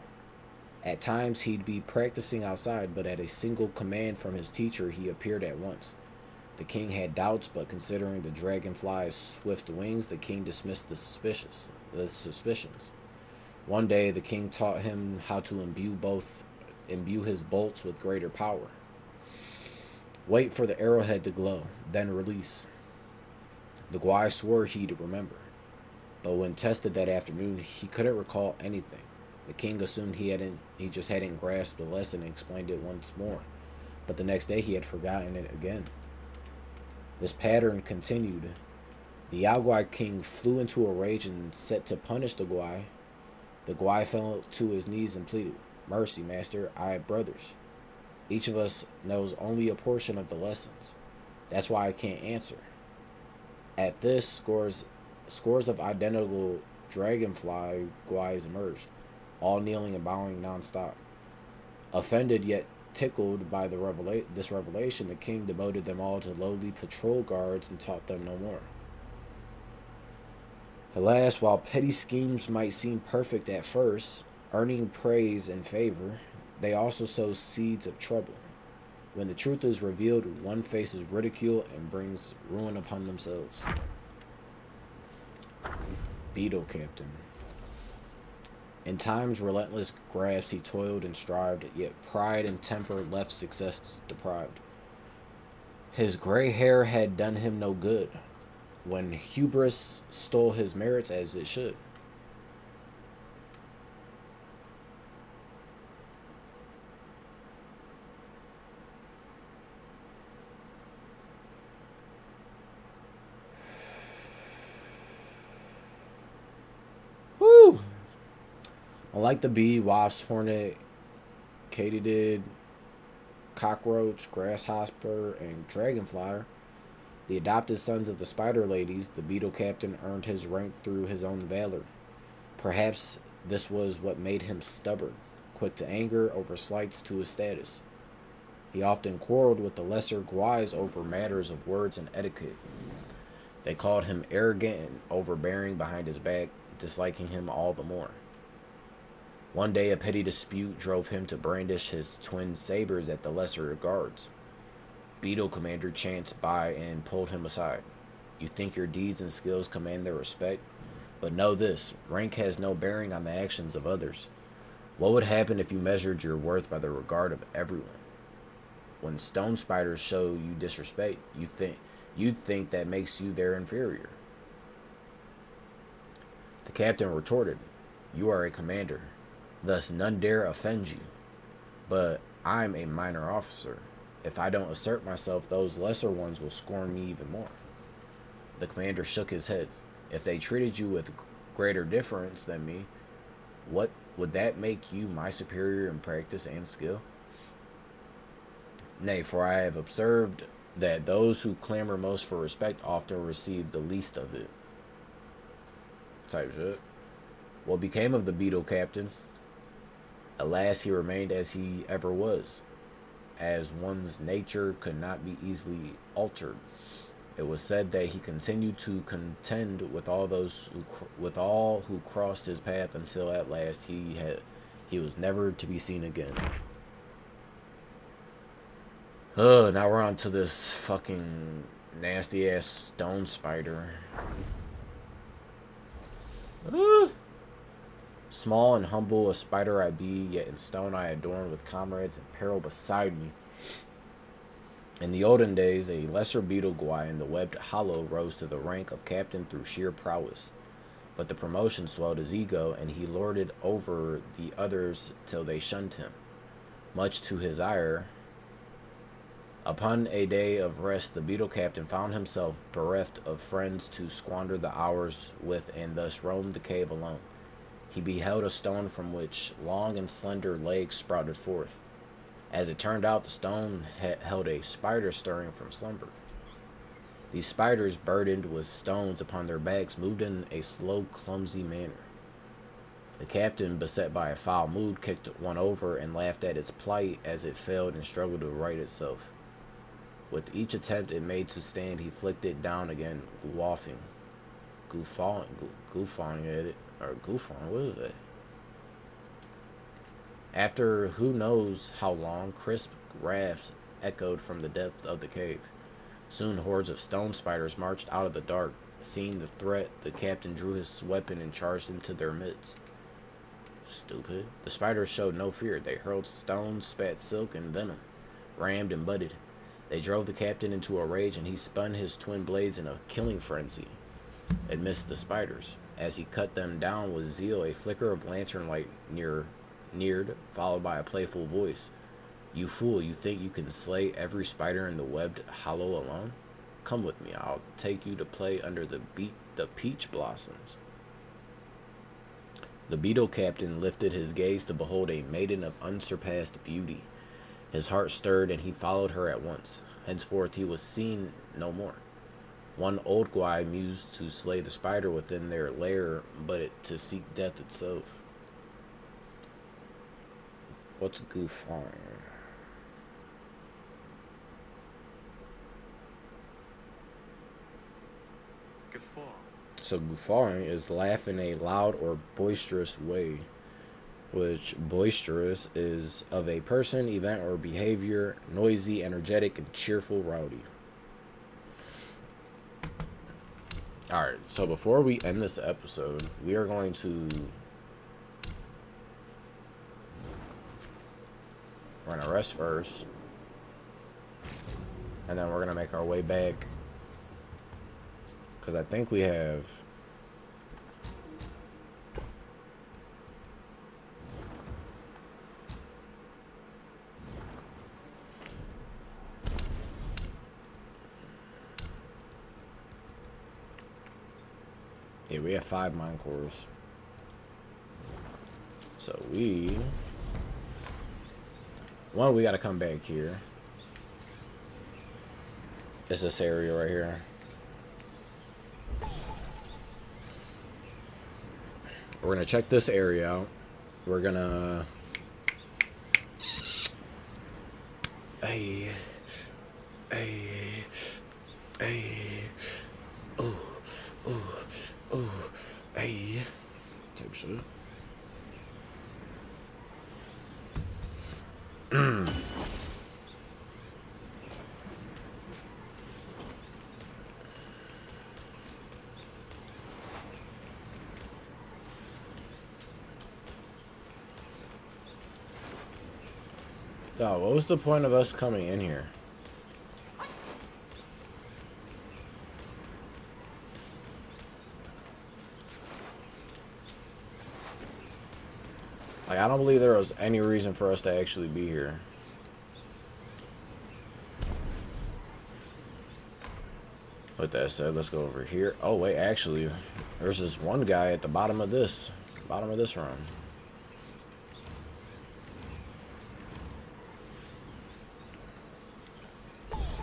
At times, he'd be practicing outside, but at a single command from his teacher, he appeared at once. The king had doubts, but considering the dragonfly's swift wings, the king dismissed the suspicions. One day, the king taught him how to imbue his bolts with greater power. Wait for the arrowhead to glow, then release. The guy swore he'd remember, but when tested that afternoon, he couldn't recall anything. The king assumed he just hadn't grasped the lesson and explained it once more, but the next day he had forgotten it again. This pattern continued. The Yaoguai king flew into a rage and set to punish the guy. The guy fell to his knees and pleaded, "Mercy, master, I have brothers. Each of us knows only a portion of the lessons. That's why I can't answer." At this, scores of identical dragonfly guys emerged, all kneeling and bowing nonstop. Offended yet tickled by this revelation, the king demoted them all to lowly patrol guards and taught them no more. Alas, while petty schemes might seem perfect at first, earning praise and favor, they also sow seeds of trouble. When the truth is revealed, one faces ridicule and brings ruin upon themselves. Beetle Captain. In time's relentless grasp he toiled and strived, yet pride and temper left success deprived. His gray hair had done him no good, when hubris stole his merits as it should. Woo! Unlike the bee, wasp, hornet, katydid, cockroach, grasshopper, and dragonfly, the adopted sons of the spider ladies, the beetle captain earned his rank through his own valor. Perhaps this was what made him stubborn, quick to anger over slights to his status. He often quarreled with the lesser guys over matters of words and etiquette. They called him arrogant and overbearing behind his back, disliking him all the more. One day, a petty dispute drove him to brandish his twin sabers at the lesser guards. Beetle Commander chanced by and pulled him aside. You think your deeds and skills command their respect? But know this, rank has no bearing on the actions of others. What would happen if you measured your worth by the regard of everyone? When stone spiders show you disrespect, you'd think that makes you their inferior. The captain retorted, you are a commander, thus none dare offend you. But I'm a minor officer. If I don't assert myself, those lesser ones will scorn me even more. The commander shook his head. If they treated you with greater deference than me, what would that make you my superior in practice and skill? Nay, for I have observed that those who clamor most for respect often receive the least of it. Type shit. What became of the beetle captain? Alas, he remained as he ever was, as one's nature could not be easily altered. It was said that he continued to contend with all who crossed his path until at last he was never to be seen again. Now we're on to this fucking nasty ass stone spider. Small and humble a spider I be, yet in stone I adorn with comrades in peril beside me. In the olden days, a lesser beetle guy in the webbed hollow rose to the rank of captain through sheer prowess. But the promotion swelled his ego, and he lorded over the others till they shunned him. Much to his ire, upon a day of rest, the beetle captain found himself bereft of friends to squander the hours with, and thus roamed the cave alone. He beheld a stone from which long and slender legs sprouted forth. As it turned out, the stone held a spider stirring from slumber. These spiders, burdened with stones upon their backs, moved in a slow, clumsy manner. The captain, beset by a foul mood, kicked one over and laughed at its plight as it failed and struggled to right itself. With each attempt it made to stand, he flicked it down again, guffawing at it. Or goofing, what is that? After who knows how long, crisp raps echoed from the depth of the cave. Soon hordes of stone spiders marched out of the dark. Seeing the threat, the captain drew his weapon and charged into their midst. Stupid. The spiders showed no fear. They hurled stones, spat silk and venom, rammed and butted. They drove the captain into a rage, and he spun his twin blades in a killing frenzy amidst the spiders. As he cut them down with zeal, a flicker of lantern light neared, followed by a playful voice. You fool, you think you can slay every spider in the webbed hollow alone? Come with me, I'll take you to play under the peach blossoms. The beetle captain lifted his gaze to behold a maiden of unsurpassed beauty. His heart stirred, and he followed her at once. Henceforth he was seen no more. One old guy mused to slay the spider within their lair, but to seek death itself. What's goofing? So guffawing is laugh in a loud or boisterous way. which boisterous is of a person, event, or behavior, noisy, energetic, and cheerful, rowdy. Alright, so before we end this episode, we are going to... We're going to rest first. And then we're going to make our way back. Because I think we have... Yeah, we have 5 mine cores. So we got to come back here. It's this area right here. We're going to check this area out. We're going to... Hey. Hey. Type shit. Oh, what was the point of us coming in here? Like, I don't believe there was any reason for us to actually be here. With that said, let's go over here. Oh, wait, actually, there's this one guy at the bottom of this room.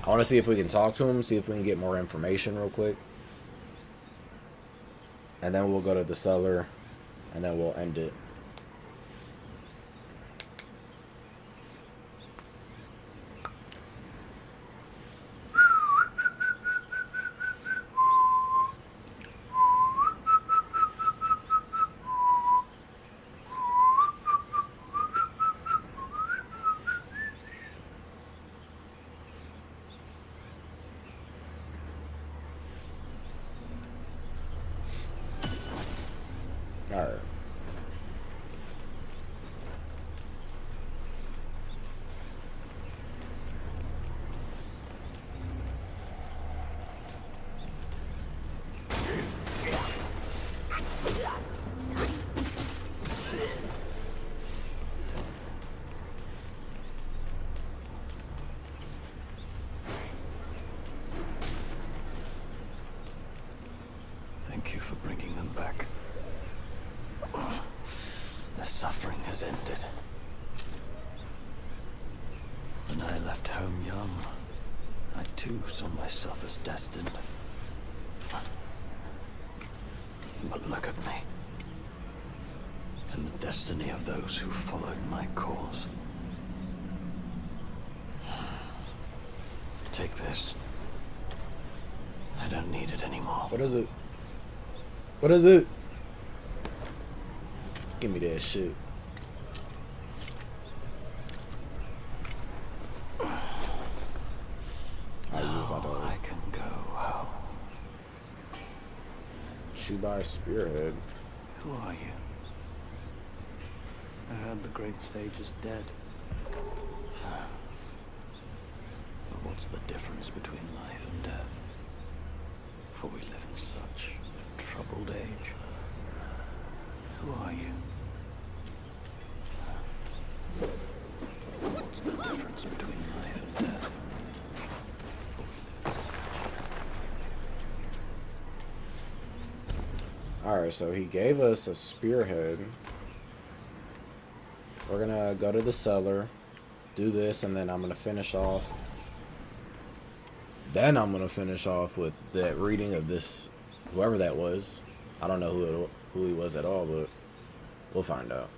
I want to see if we can talk to him, see if we can get more information real quick. And then we'll go to the cellar, and then we'll end it. Alright. Thank you for bringing them back. Their suffering has ended. When I left home young, I too saw myself as destined. But look at me. And the destiny of those who followed my cause. Take this. I don't need it anymore. What is it? What is it? Give me that shit. I can go home. Shoot by a spearhead. Who are you? I heard the great sage is dead. But what's the difference between life and death? For we live in such a troubled age. Who are you? What's the difference between life and death? Alright, so he gave us a spearhead. We're gonna go to the cellar, do this, and then I'm gonna finish off. Then I'm gonna finish off with that reading of this, whoever that was. I don't know who he was at all, but we'll find out.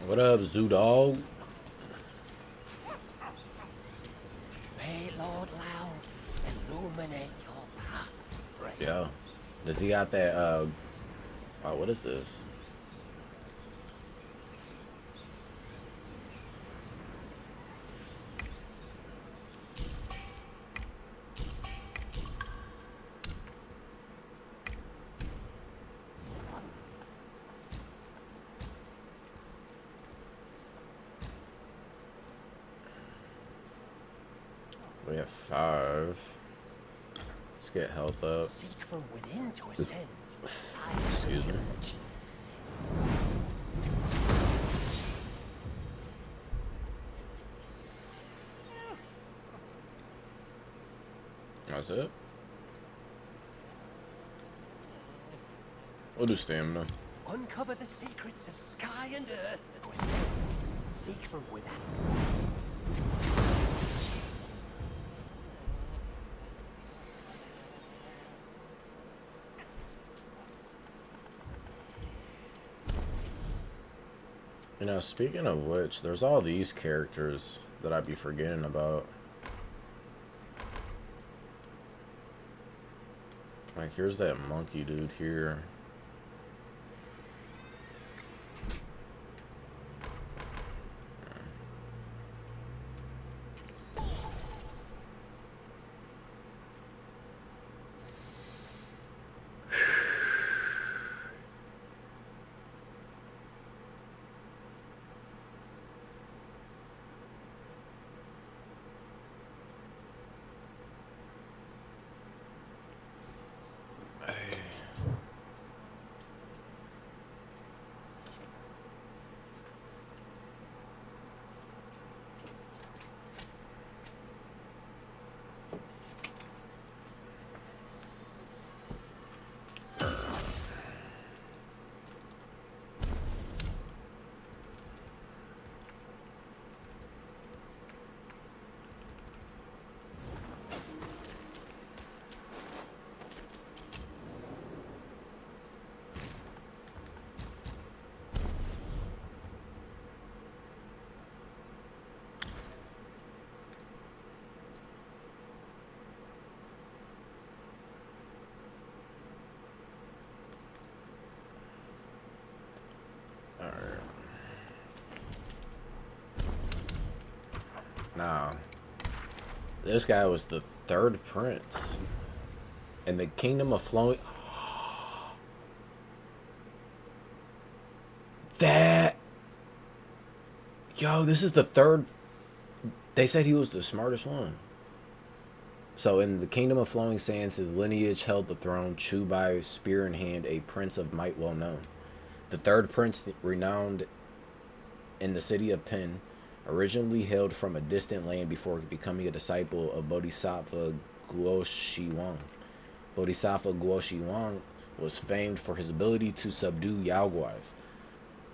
What up, Zoo Dog? May Lord Lao illuminate your path. Yeah. Does he got that, oh, what is this? We have 5. Let's get health up. Seek from within to ascend. Excuse me. That's it. We'll do stamina. Uncover the secrets of sky and earth to ascend. Seek from without. You know, speaking of which, there's all these characters that I'd be forgetting about. Like, here's that monkey dude here. Alright. Now, this guy was the 3rd prince in the kingdom of flowing. That. Yo, this is the 3rd. They said he was the smartest one. So in the kingdom of flowing sands, his lineage held the throne, Chu by spear in hand, a prince of might well known. The 3rd prince, renowned in the city of Pen, originally hailed from a distant land before becoming a disciple of Bodhisattva Guoshiwang. Bodhisattva Guoshiwang was famed for his ability to subdue Yaoguais.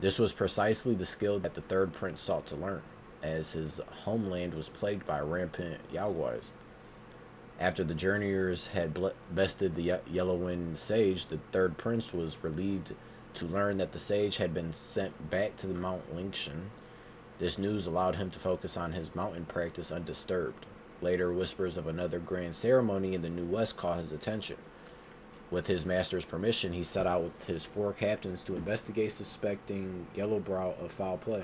This was precisely the skill that the 3rd prince sought to learn, as his homeland was plagued by rampant Yaoguais. After the journeyers had bested the Yellow Wind Sage, the 3rd prince was relieved to learn that the sage had been sent back to the Mount Lingshan. This news allowed him to focus on his mountain practice undisturbed. Later, whispers of another grand ceremony in the New West caught his attention. With his master's permission, he set out with his 4 captains to investigate suspecting Yellowbrow of foul play.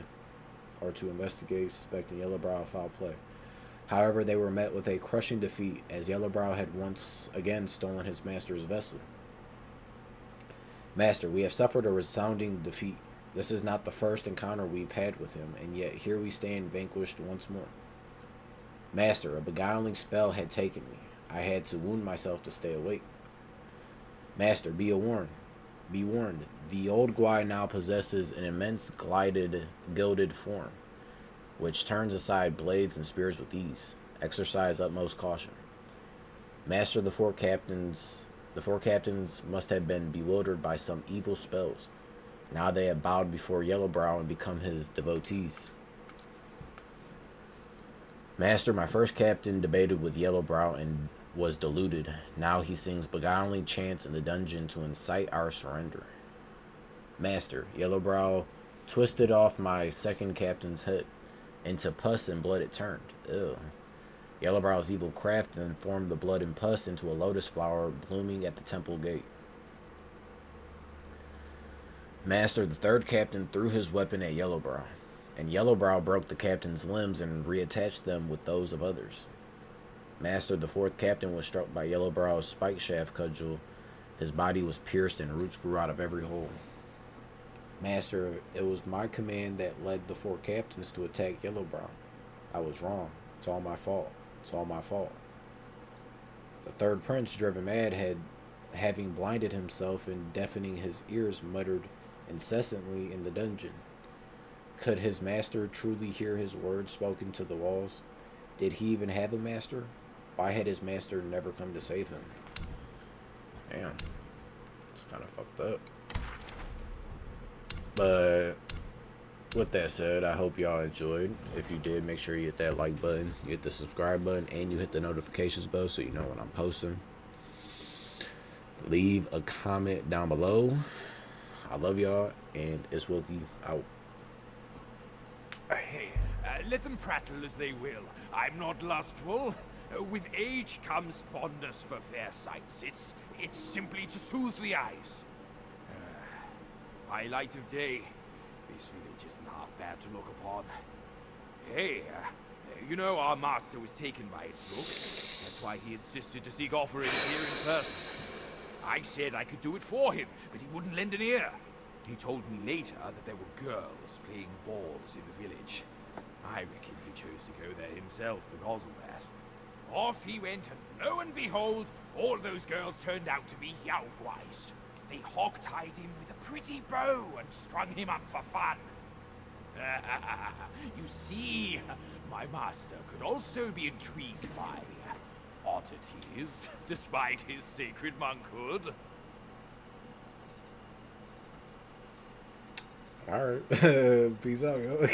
However, they were met with a crushing defeat, as Yellowbrow had once again stolen his master's vessel. Master, we have suffered a resounding defeat. This is not the first encounter we've had with him, and yet here we stand vanquished once more. Master, a beguiling spell had taken me. I had to wound myself to stay awake. Master, be warned. The old Guai now possesses an immense gilded form, which turns aside blades and spears with ease. Exercise utmost caution. Master, the four captains must have been bewildered by some evil spells. Now they have bowed before Yellowbrow and become his devotees. Master, my first captain debated with Yellowbrow and was deluded. Now he sings beguiling chants in the dungeon to incite our surrender. Master, Yellowbrow twisted off my second captain's head. Into pus and blood it turned. Ew. Yellowbrow's evil craft then formed the blood and pus into a lotus flower blooming at the temple gate. Master, the third captain, threw his weapon at Yellowbrow, and Yellowbrow broke the captain's limbs and reattached them with those of others. Master, the fourth captain, was struck by Yellowbrow's spike shaft cudgel. His body was pierced and roots grew out of every hole. Master, it was my command that led the four captains to attack Yellowbrow. I was wrong. It's all my fault. It's all my fault. The third prince, driven mad, having blinded himself and deafening his ears, muttered incessantly in the dungeon. Could his master truly hear his words spoken to the walls? Did he even have a master? Why had his master never come to save him? Damn. It's kind of fucked up. But with that said, I hope y'all enjoyed. If you did, make sure you hit that like button, you hit the subscribe button, and you hit the notifications bell so you know when I'm posting. Leave a comment down below. I love y'all, and it's Wilkie out. Hey, let them prattle as they will. I'm not lustful. With age comes fondness for fair sights. It's simply to soothe the eyes. By light of day, this village isn't half bad to look upon. Hey, you know our master was taken by its looks. That's why he insisted to seek offerings here in person. I said I could do it for him, but he wouldn't lend an ear. He told me later that there were girls playing balls in the village. I reckon he chose to go there himself because of that. Off he went, and lo and behold, all those girls turned out to be Yaoguais. They hog-tied him with a pretty bow and strung him up for fun. You see, my master could also be intrigued by oddities, despite his sacred monkhood. Alright. Peace out, yo.